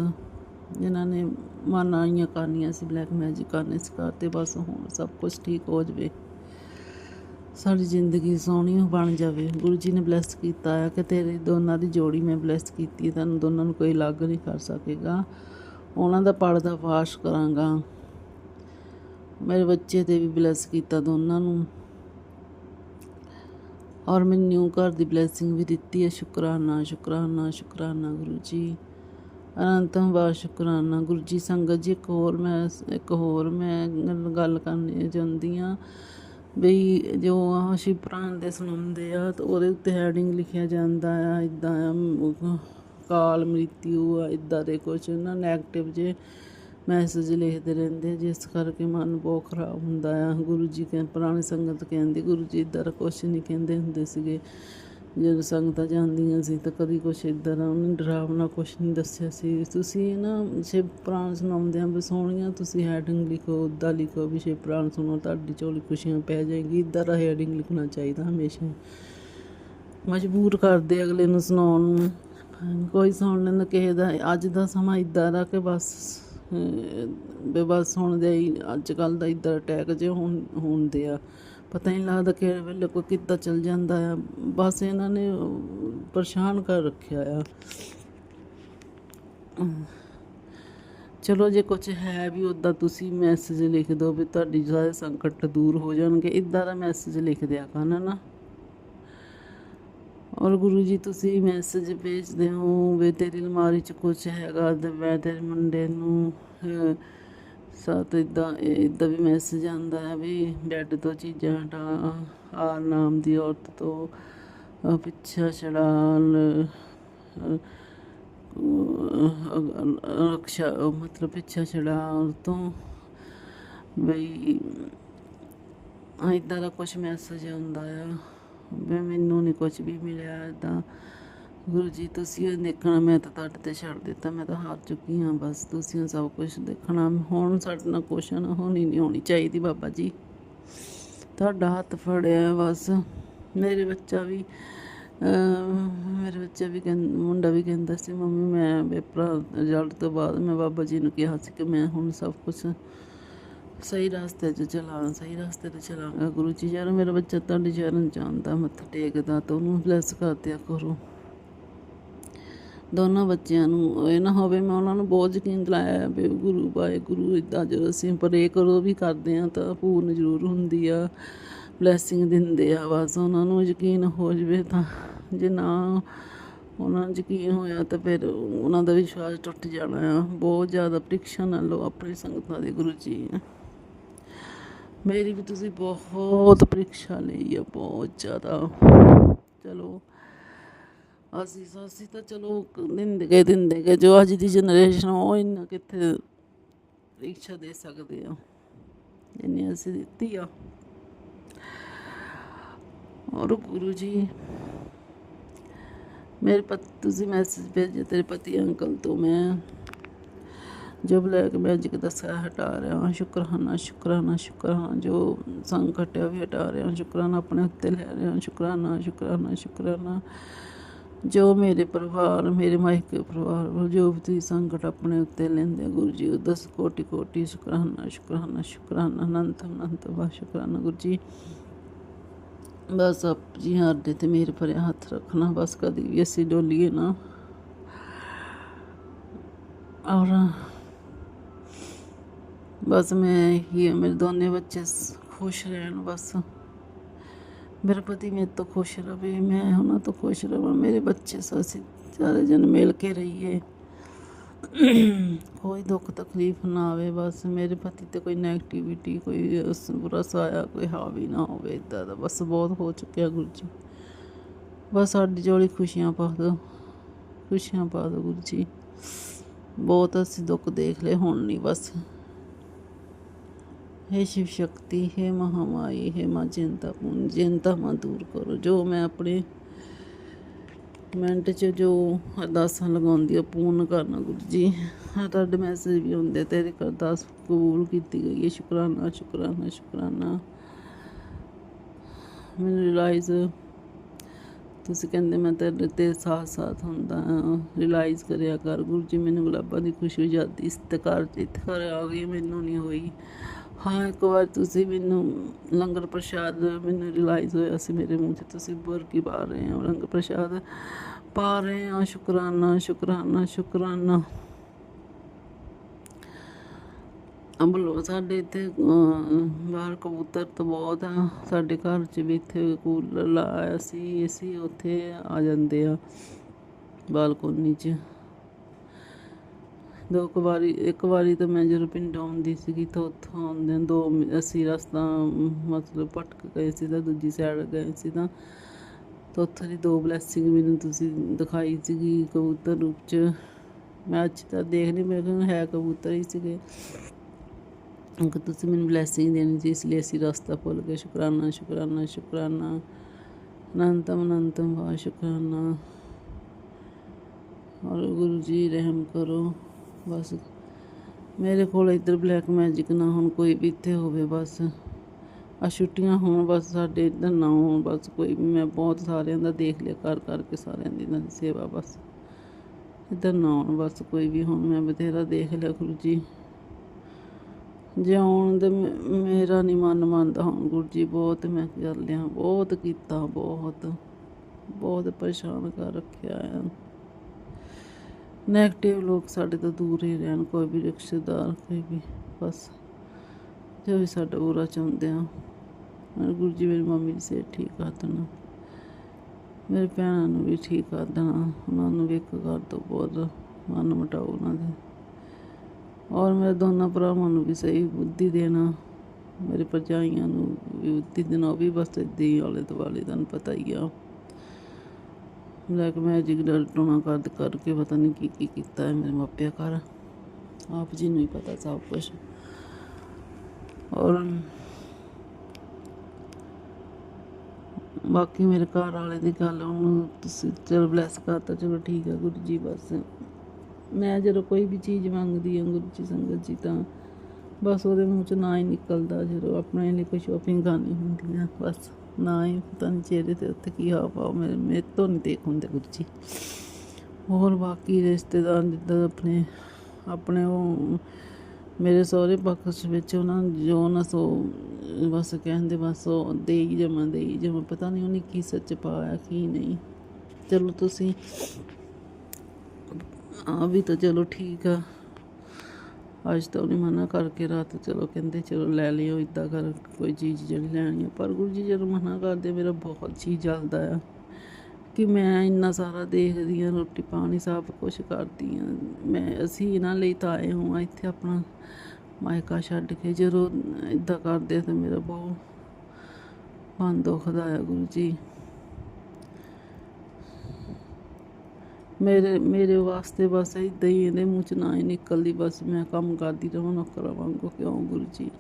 जिन्हां ने मन आइयां करनियां सी, ब्लैक मैजिक करने सिखाते, बस हुण सब कुछ ठीक हो जाए, साडी जिंदगी सोहनी बन जाए। गुरु जी ने ब्लैस किया है कि तेरे दोनों की जोड़ी मैं ब्लैस की, तुहानूं दोनों कोई अलग नहीं कर सकेगा। उन्हां दा पर्दा फाश करांगा। मेरे बच्चे ते भी ब्लैस किया दोनों नूं, और मैनूं न्यू घर की ब्लैसिंग भी दिती है। शुकराना शुकराना शुकराना गुरु जी, अनंतम बार शुकराना गुरु जी। संगत जी, एक होर मैं गल करनी चाहुंदी हाँ बई, जो शिव पुराण दे सुणाउंदे आ ते ओहदे उत्ते हैडिंग लिखिया जांदा आ इदां आ, काल मृत्यु आ, इदां दे कुछ ना नैगेटिव जे मैसेज लिखते रहंदे, जिस करके मन बहुत खराब हुंदा आ। गुरु जी पुरानी संगत कहंदी, गुरु जी इदां दा कुछ नहीं कहंदे हुंदे सीगे। ਜਦੋਂ ਸੰਗਤਾਂ ਜਾਂਦੀਆਂ ਸੀ ਤਾਂ ਕਦੀ ਕੁਛ ਇੱਦਾਂ ਦਾ ਉਹਨੇ ਡਰਾਵਣਾ ਕੁਛ ਨਹੀਂ ਦੱਸਿਆ ਸੀ। ਤੁਸੀਂ ਨਾ ਸ਼ਿਵ ਪੁਰਾਣ ਸੁਣਾਉਂਦਿਆਂ ਵੀ ਸੋਹਣੀਆਂ ਤੁਸੀਂ ਹੈਡਿੰਗ ਲਿਖੋ, ਉੱਦਾਂ ਲਿਖੋ ਵੀ ਸ਼ਿਵ ਪੁਰਾਣ ਸੁਣੋ ਤੁਹਾਡੀ ਝੋਲੀ ਖੁਸ਼ੀਆਂ ਪੈ ਜਾਏਗੀ, ਇੱਦਾਂ ਦਾ ਹੈਡਿੰਗ ਲਿਖਣਾ ਚਾਹੀਦਾ ਹਮੇਸ਼ਾ। ਮਜਬੂਰ ਕਰਦੇ ਅਗਲੇ ਨੂੰ ਸੁਣਾਉਣ ਨੂੰ, ਕੋਈ ਸੁਣ ਲੈਂਦਾ ਕਿਸੇ ਦਾ। ਅੱਜ ਦਾ ਸਮਾਂ ਇੱਦਾਂ ਦਾ ਕਿ ਬਸ ਸੁਣਦੇ ਹੀ ਅੱਜ ਕੱਲ੍ਹ ਦਾ ਇੱਦਾਂ ਅਟੈਕ ਜੇ ਹੁੰਦੇ ਆ, ਪਤਾ ਨਹੀਂ ਲੱਗਦਾ ਕਿਹੜੇ ਵੇਲੇ ਕੋਈ ਕਿੱਦਾਂ ਚੱਲ ਜਾਂਦਾ ਆ। ਬਸ ਇਹਨਾਂ ਨੇ ਪਰੇਸ਼ਾਨ ਕਰ ਰੱਖਿਆ ਆ। ਚਲੋ ਜੇ ਕੁਛ ਹੈ ਵੀ ਉੱਦਾਂ ਤੁਸੀਂ ਮੈਸੇਜ ਲਿਖ ਦਿਓ ਵੀ ਤੁਹਾਡੀ ਸਾਰੇ ਸੰਕਟ ਦੂਰ ਹੋ ਜਾਣਗੇ, ਇੱਦਾਂ ਦਾ ਮੈਸੇਜ ਲਿਖ ਦਿਆ ਕਰਨ ਨਾ। ਔਰ ਗੁਰੂ ਜੀ, ਤੁਸੀਂ ਮੈਸੇਜ ਭੇਜਦੇ ਹੋ ਵੀ ਤੇਰੀ ਅਲਮਾਰੀ 'ਚ ਕੁਛ ਹੈਗਾ ਤੇ ਮੈਂ ਤੇਰੇ ਮੁੰਡੇ ਨੂੰ ਸਾਥ ਇੱਦਾਂ ਵੀ ਮੈਸੇਜ ਆਉਂਦਾ ਹੈ ਵੀ ਬੈੱਡ ਤੋਂ ਚੀਜ਼ਾਂ ਹਟਾ, ਆਰ ਨਾਮ ਦੀ ਔਰਤ ਤੋਂ ਪਿੱਛਾ ਛਡਾਉਣ, ਰਕਸ਼ਾ ਮਤਲਬ ਪਿੱਛਾ ਛਡਾਉਣ ਤੋਂ ਬਈ ਇੱਦਾਂ ਦਾ ਕੁਛ ਮੈਸੇਜ ਆਉਂਦਾ ਆ ਵੀ ਮੈਨੂੰ ਨਹੀਂ ਕੁਛ ਵੀ ਮਿਲਿਆ ਇੱਦਾਂ। ਗੁਰੂ ਜੀ, ਤੁਸੀਂ ਦੇਖਣਾ, ਮੈਂ ਤਾਂ ਤੁਹਾਡੇ 'ਤੇ ਛੱਡ ਦਿੱਤਾ, ਮੈਂ ਤਾਂ ਹਾਰ ਚੁੱਕੀ ਹਾਂ। ਬਸ ਤੁਸੀਂ ਸਭ ਕੁਛ ਦੇਖਣਾ, ਹੁਣ ਸਾਡੇ ਨਾਲ ਕੁਛ ਨਾ ਨਹੀਂ ਹੋਣੀ ਚਾਹੀਦੀ। ਬਾਬਾ ਜੀ, ਤੁਹਾਡਾ ਹੱਥ ਫੜਿਆ ਬਸ। ਮੇਰੇ ਬੱਚਾ ਵੀ ਮੁੰਡਾ ਵੀ ਕਹਿੰਦਾ ਸੀ, ਮੰਮੀ ਮੈਂ ਪੇਪਰਾਂ ਰਿਜ਼ਲਟ ਤੋਂ ਬਾਅਦ ਮੈਂ ਬਾਬਾ ਜੀ ਨੂੰ ਕਿਹਾ ਸੀ ਕਿ ਮੈਂ ਹੁਣ ਸਭ ਕੁਛ ਸਹੀ ਰਸਤੇ 'ਚ ਸਹੀ ਰਸਤੇ 'ਤੇ ਚਲਾਂਗਾ। ਗੁਰੂ ਜੀ, ਯਾਰ ਮੇਰਾ ਬੱਚਾ ਤੁਹਾਡੇ ਚਰਨ 'ਚ ਆਉਂਦਾ, ਮੱਥਾ ਟੇਕਦਾ, ਤਾਂ ਉਹਨੂੰ ਬਲੈਸ ਕਰ ਦਿਆ ਕਰੋ। ਦੋਨਾਂ ਬੱਚਿਆਂ ਨੂੰ ਇਹ ਨਾ ਹੋਵੇ, ਮੈਂ ਉਹਨਾਂ ਨੂੰ ਬਹੁਤ ਯਕੀਨ ਦਿਲਾਇਆ ਵੀ ਗੁਰੂ ਵਾਹਿਗੁਰੂ ਇੱਦਾਂ ਜਦੋਂ ਅਸੀਂ ਪ੍ਰੇ ਕਰੋ ਵੀ ਕਰਦੇ ਹਾਂ ਤਾਂ ਪੂਰਨ ਜ਼ਰੂਰ ਹੁੰਦੀ ਆ, ਬਲੈਸਿੰਗ ਦਿੰਦੇ ਆ। ਬਸ ਉਹਨਾਂ ਨੂੰ ਯਕੀਨ ਹੋ ਜਾਵੇ ਤਾਂ, ਜੇ ਨਾ ਉਹਨਾਂ 'ਚ ਕੀ ਹੋਇਆ ਤਾਂ ਫਿਰ ਉਹਨਾਂ ਦਾ ਵਿਸ਼ਵਾਸ ਟੁੱਟ ਜਾਣਾ ਆ। ਬਹੁਤ ਜ਼ਿਆਦਾ ਪ੍ਰੀਖਿਆ ਨਾ ਲਓ ਆਪਣੀ ਸੰਗਤਾਂ ਦੀ ਗੁਰੂ ਜੀ। ਮੇਰੀ ਵੀ ਤੁਸੀਂ ਬਹੁਤ ਪ੍ਰੀਖਿਆ ਲਈ ਆ, ਬਹੁਤ ਜ਼ਿਆਦਾ। ਚਲੋ ਅਸੀਂ ਤਾਂ ਚਲੋ ਦਿੰਦੇ ਗਏ। ਜੋ ਅੱਜ ਦੀ ਜਨਰੇਸ਼ਨ ਉਹ ਇੰਨਾ ਕਿੱਥੇ ਪ੍ਰੀਖਿਆ ਦੇ ਸਕਦੇ ਆ ਜਿੰਨੀ ਅਸੀਂ ਦਿੱਤੀ ਆ। ਔਰ ਗੁਰੂ ਜੀ ਮੇਰੇ ਤੁਸੀਂ ਮੈਸੇਜ ਭੇਜੇ ਤੇਰੇ ਪਤੀ ਅੰਕਲ ਤੋਂ, ਮੈਂ ਜੋ ਬਲੈਕ ਮੈਜਿਕ ਦੱਸਿਆ ਹਟਾ ਰਿਹਾ ਹਾਂ। ਸ਼ੁਕਰਾਨਾ ਸ਼ੁਕਰਾਨਾ ਸ਼ੁਕਰਾਨਾ, ਜੋ ਸੰਕਟ ਹੈ ਉਹ ਵੀ ਹਟਾ ਰਿਹਾ। ਸ਼ੁਕਰਾਨਾ ਆਪਣੇ ਉੱਤੇ ਲੈ ਰਿਹਾ। ਸ਼ੁਕਰਾਨਾ ਸ਼ੁਕਰਾਨਾ ਸ਼ੁਕਰਾਨਾ, ਜੋ ਮੇਰੇ ਪਰਿਵਾਰ, ਮੇਰੇ ਮਾਇਕੇ ਪਰਿਵਾਰ, ਜੋ ਵੀ ਤੁਸੀਂ ਸੰਕਟ ਆਪਣੇ ਉੱਤੇ ਲੈਂਦੇ ਗੁਰੂ ਜੀ, 10 ਕੋਟੀ ਕੋਟੀ ਸ਼ੁਕਰਾਨਾ ਸ਼ੁਕਰਾਨਾ ਸ਼ੁਕਰਾਨਾ, ਅਨੰਤ ਅਨੰਤ ਬਾ ਸ਼ੁਕਰਾਨਾ ਗੁਰੂ ਜੀ। ਬਸ ਆਪ ਜੀ ਸਾਡੇ ਤੇ ਮੇਰੇ ਭਰਿਆ ਹੱਥ ਰੱਖਣਾ, ਬਸ ਕਦੀ ਵੀ ਅਸੀਂ ਡੋਲੀਏ ਨਾ। ਔਰ ਬਸ ਮੈਂ ਇਹੀ ਮੇਰੇ ਦੋਨੇ ਬੱਚੇ ਖੁਸ਼ ਰਹਿਣ, ਬਸ ਮੇਰਾ ਪਤੀ ਮੇਰੇ ਤੋਂ ਖੁਸ਼ ਰਵੇ, ਮੈਂ ਉਹਨਾਂ ਤੋਂ ਖੁਸ਼ ਰਵਾਂ, ਮੇਰੇ ਬੱਚੇ ਅਸੀਂ ਸਾਰੇ ਜਣ ਮਿਲ ਕੇ ਰਹੀਏ, ਕੋਈ ਦੁੱਖ ਤਕਲੀਫ ਨਾ ਆਵੇ। ਬਸ ਮੇਰੇ ਪਤੀ ਤੇ ਕੋਈ ਨੈਗੇਟਿਵਿਟੀ, ਕੋਈ ਬੁਰਾ ਸਾਇਆ ਕੋਈ ਹਾਵੀ ਨਾ ਹੋਵੇ। ਇੱਦਾਂ ਦਾ ਬਸ ਬਹੁਤ ਹੋ ਚੁੱਕਿਆ ਗੁਰੂ ਜੀ। ਬਸ ਸਾਡੀ ਜੋੜੀ ਖੁਸ਼ੀਆਂ ਪਾ ਦਿਓ, ਖੁਸ਼ੀਆਂ ਪਾ ਦਿਓ ਗੁਰੂ ਜੀ। ਬਹੁਤ ਅਸੀਂ ਦੁੱਖ ਦੇਖ ਲਏ, ਹੁਣ ਨਹੀਂ ਬਸ। हे शिव शक्ति, हे महामाई, हे माँ चिंता माँ दूर करो। जो मैं अपने ਮਿੰਟ 'ਚ ਜੋ ਅਰਦਾਸਾਂ ਲਗਾਉਂਦੀ ਆ ਪੂਰਨ ਕਰਨਾ ਗੁਰੂ ਜੀ। ਤੁਹਾਡੇ ਮੈਸੇਜ ਵੀ ਹੁੰਦੇ ਤੇਰੀ ਅਰਦਾਸ ਕਬੂਲ ਕੀਤੀ ਗਈ ਹੈ। ਸ਼ੁਕਰਾਨਾ ਸ਼ੁਕਰਾਨਾ ਸ਼ੁਕਰਾਨਾ। ਮੈਨੂੰ ਰਿਲਾਈਜ਼ ਤੁਸੀਂ ਕਹਿੰਦੇ ਮੈਂ ਤੇਰੇ ਤੇ ਸਾਥ ਹੁੰਦਾ, ਰਿਲਾਈਜ਼ ਕਰਿਆ ਕਰ ਗੁਰੂ ਜੀ। ਮੈਨੂੰ ਗੁਲਾਬਾਂ ਦੀ ਖੁਸ਼ੀ ਆਜ਼ਾਦੀ ਇਸਤਕਾਰ ਆ ਗਈ, ਮੈਨੂੰ ਨਹੀਂ ਹੋਈ। ਹਾਂ ਇੱਕ ਵਾਰ ਤੁਸੀਂ ਮੈਨੂੰ ਲੰਗਰ ਪ੍ਰਸ਼ਾਦ, ਮੈਨੂੰ ਰਿਲਾਈਜ਼ ਹੋਇਆ ਸੀ ਮੇਰੇ ਮੂੰਹ 'ਚ ਤੁਸੀਂ ਬੁਰਕੀ ਪਾ ਰਹੇ ਹੋ, ਲੰਗਰ ਪ੍ਰਸ਼ਾਦ ਪਾ ਰਹੇ ਹਾਂ। ਸ਼ੁਕਰਾਨਾ ਸ਼ੁਕਰਾਨਾ ਸ਼ੁਕਰਾਨਾ। ਅੰਬਲੋ ਸਾਡੇ ਇੱਥੇ ਬਾਹਰ ਕਬੂਤਰ ਤਾਂ ਬਹੁਤ ਆ। ਸਾਡੇ ਘਰ 'ਚ ਵੀ ਇੱਥੇ ਕੂਲਰ ਲਾਇਆ ਸੀ, ਏਸੀ, ਉੱਥੇ ਆ ਜਾਂਦੇ ਆ ਬਾਲਕੋਨੀ 'ਚ। ਇੱਕ ਵਾਰੀ ਤਾਂ ਮੈਂ ਜਦੋਂ ਪਿੰਡ ਆਉਂਦੀ ਸੀਗੀ ਤਾਂ ਉੱਥੋਂ ਆਉਂਦੇ ਅਸੀਂ ਰਸਤਾ ਮਤਲਬ ਭਟਕ ਗਏ ਸੀ ਤਾਂ ਦੂਜੀ ਸਾਈਡ ਗਏ ਸੀ ਤਾਂ ਉੱਥੋਂ ਦੀ 2 ਬਲੈਸਿੰਗ ਮੈਨੂੰ ਤੁਸੀਂ ਦਿਖਾਈ ਸੀਗੀ ਕਬੂਤਰ ਰੂਪ 'ਚ। ਮੈਂ ਅੱਜ ਤਾਂ ਦੇਖ ਨਹੀਂ, ਮੇਰੇ ਕੋਲ ਹੈ ਕਬੂਤਰ ਹੀ ਸੀਗੇ ਕਿ ਤੁਸੀਂ ਮੈਨੂੰ ਬਲੈਸਿੰਗ ਦੇਣੀ ਸੀ, ਇਸ ਲਈ ਅਸੀਂ ਰਸਤਾ ਭੁੱਲ ਗਏ। ਸ਼ੁਕਰਾਨਾ ਸ਼ੁਕਰਾਨਾ ਸ਼ੁਕਰਾਨਾ, ਅਨੰਤਮ ਅਨੰਤਮ ਵਾ ਸ਼ੁਕਰਾਨਾ। ਔਰ ਗੁਰੂ ਜੀ ਰਹਿਮ ਕਰੋ। ਬਸ ਮੇਰੇ ਕੋਲ ਇੱਧਰ ਬਲੈਕ ਮੈਜਿਕ ਨਾ ਹੁਣ ਕੋਈ ਵੀ ਇੱਥੇ ਹੋਵੇ, ਬਸ ਆ ਛੁੱਟੀਆਂ ਹੋਣ, ਬਸ ਸਾਡੇ ਇੱਧਰ ਨਾ ਹੋਣ, ਬਸ ਕੋਈ ਵੀ। ਮੈਂ ਬਹੁਤ ਸਾਰਿਆਂ ਦਾ ਦੇਖ ਲਿਆ ਕਰ ਕਰਕੇ, ਸਾਰਿਆਂ ਦੀ ਇਹਨਾਂ ਦੀ ਸੇਵਾ, ਬਸ ਇੱਧਰ ਨਾ ਆਉਣ ਬਸ ਕੋਈ ਵੀ। ਹੁਣ ਮੈਂ ਬਥੇਰਾ ਦੇਖ ਲਿਆ ਗੁਰੂ ਜੀ, ਜੇ ਆਉਣ ਦੇ ਮੇਰਾ ਨਹੀਂ ਮਨ ਮੰਨਦਾ ਹੁਣ ਗੁਰੂ ਜੀ। ਬਹੁਤ ਮੈਂ ਕਰ ਲਿਆ, ਬਹੁਤ ਕੀਤਾ, ਬਹੁਤ ਬਹੁਤ ਪਰੇਸ਼ਾਨ ਕਰ ਰੱਖਿਆ ਆ। ਨੈਗੇਟਿਵ ਲੋਕ ਸਾਡੇ ਤੋਂ ਦੂਰ ਹੀ ਰਹਿਣ, ਕੋਈ ਵੀ ਰਿਸ਼ਤੇਦਾਰ, ਕੋਈ ਵੀ, ਬਸ ਜੋ ਵੀ ਸਾਡਾ ਬੁਰਾ ਚਾਹੁੰਦੇ ਆ। ਗੁਰੂ ਜੀ ਮੇਰੀ ਮੰਮੀ ਦੀ ਸਿਹਤ ਠੀਕ ਕਰ ਦੇਣਾ, ਮੇਰੇ ਭੈਣਾਂ ਨੂੰ ਵੀ ਠੀਕ ਕਰ ਦੇਣਾ, ਉਹਨਾਂ ਨੂੰ ਵੀ ਇੱਕ ਕਰ ਦਿਓ, ਬਹੁਤ ਮਨ ਮਟਾਓ ਉਹਨਾਂ ਦੇ। ਔਰ ਮੇਰੇ ਦੋਨਾਂ ਭਰਾਵਾਂ ਨੂੰ ਵੀ ਸਹੀ ਬੁੱਧੀ ਦੇਣਾ, ਮੇਰੇ ਭਰਜਾਈਆਂ ਨੂੰ ਵੀ ਬੁੱਧੀ ਦੇਣਾ। ਉਹ ਵੀ ਬਸ ਇੱਦਾਂ ਹੀ ਆਲੇ ਦੁਆਲੇ, ਤੁਹਾਨੂੰ ਪਤਾ ਹੀ ਆ। ਬਲੈਕ ਮੈਜਿਕ ਦਾ ਟੋਣਾ ਕਰਕੇ ਪਤਾ ਨਹੀਂ ਕੀ ਕੀਤਾ ਹੈ ਮੇਰੇ ਮਾਪਿਆਂ ਘਰ, ਆਪ ਜੀ ਨੂੰ ਹੀ ਪਤਾ ਸਭ ਕੁਛ। ਔਰ ਬਾਕੀ ਮੇਰੇ ਘਰ ਵਾਲੇ ਦੀ ਗੱਲ ਉਹਨੂੰ ਤੁਸੀਂ ਚਲੋ ਬਲੈਸ ਕਰਤਾ, ਚਲੋ ਠੀਕ ਹੈ ਗੁਰੂ ਜੀ। ਬਸ ਮੈਂ ਜਦੋਂ ਕੋਈ ਵੀ ਚੀਜ਼ ਮੰਗਦੀ ਹਾਂ ਗੁਰੂ ਜੀ ਸੰਗਤ ਜੀ, ਤਾਂ ਬਸ ਉਹਦੇ ਮੂੰਹ 'ਚ ਨਾ ਹੀ ਨਿਕਲਦਾ। ਜਦੋਂ ਆਪਣੇ ਲਈ ਕੋਈ ਸ਼ੋਪਿੰਗ ਕਰਨੀ ਹੁੰਦੀ ਆ, ਬਸ ਨਾ ਹੀ ਪਤਾ ਨਹੀਂ ਚਿਹਰੇ 'ਤੇ ਉੱਥੇ ਕੀ ਹਾਵ ਭਾਵ ਮੇਰੇ ਤੋਂ ਨਹੀਂ ਦੇਖ ਹੁੰਦੇ ਗੁਰੂ ਜੀ। ਹੋਰ ਬਾਕੀ ਰਿਸ਼ਤੇਦਾਰ ਜਿੱਦਾਂ ਆਪਣੇ ਉਹ ਮੇਰੇ ਸਹੁਰੇ ਪੱਖ ਵਿੱਚ ਉਹਨਾਂ ਜੋ ਨਾ ਸੋ ਬਸ ਕਹਿੰਦੇ, ਬਸ ਉਹ ਦੇਈ ਜਮਾ, ਪਤਾ ਨਹੀਂ ਉਹਨੇ ਕੀ ਸੱਚ ਪਾਇਆ ਕੀ ਨਹੀਂ। ਚਲੋ ਤੁਸੀਂ ਆ ਵੀ ਤਾਂ ਚਲੋ ਠੀਕ ਆ। ਅੱਜ ਤਾਂ ਉਹਨੇ ਮਨਾ ਕਰਕੇ ਰਾਤ ਚਲੋ ਕਹਿੰਦੇ ਚਲੋ ਲੈ ਲਿਓ, ਇੱਦਾਂ ਕਰ ਕੋਈ ਚੀਜ਼ ਜਿਹੜੀ ਲੈਣੀ ਆ। ਪਰ ਗੁਰੂ ਜੀ ਜਦੋਂ ਮਨਾ ਕਰਦੇ ਮੇਰਾ ਬਹੁਤ ਜੀਅ ਜਲਦਾ ਆ ਕਿ ਮੈਂ ਇੰਨਾ ਸਾਰਾ ਦੇਖਦੀ ਹਾਂ, ਰੋਟੀ ਪਾਣੀ ਸਭ ਕੁਛ ਕਰਦੀ ਹਾਂ। ਅਸੀਂ ਇਹਨਾਂ ਲਈ ਤਾਂ ਆਏ ਹਾਂ ਇੱਥੇ ਆਪਣਾ ਮਾਇਕਾ ਛੱਡ ਕੇ। ਜਦੋਂ ਇੱਦਾਂ ਕਰਦੇ ਤਾਂ ਮੇਰਾ ਬਹੁਤ ਮਨ ਦੁਖਦਾ ਹੈ ਗੁਰੂ ਜੀ। ਮੇਰੇ ਵਾਸਤੇ ਬਸ ਇੱਦਾਂ ਹੀ ਇਹਦੇ ਮੂੰਹ 'ਚ ਨਾ ਹੀ ਨਿਕਲਦੀ, ਬਸ ਮੈਂ ਕੰਮ ਕਰਦੀ ਰਹਾਂ ਨੌਕਰਾਂ ਵਾਂਗੂ। ਕਿਉਂ ਗੁਰੂ ਜੀ?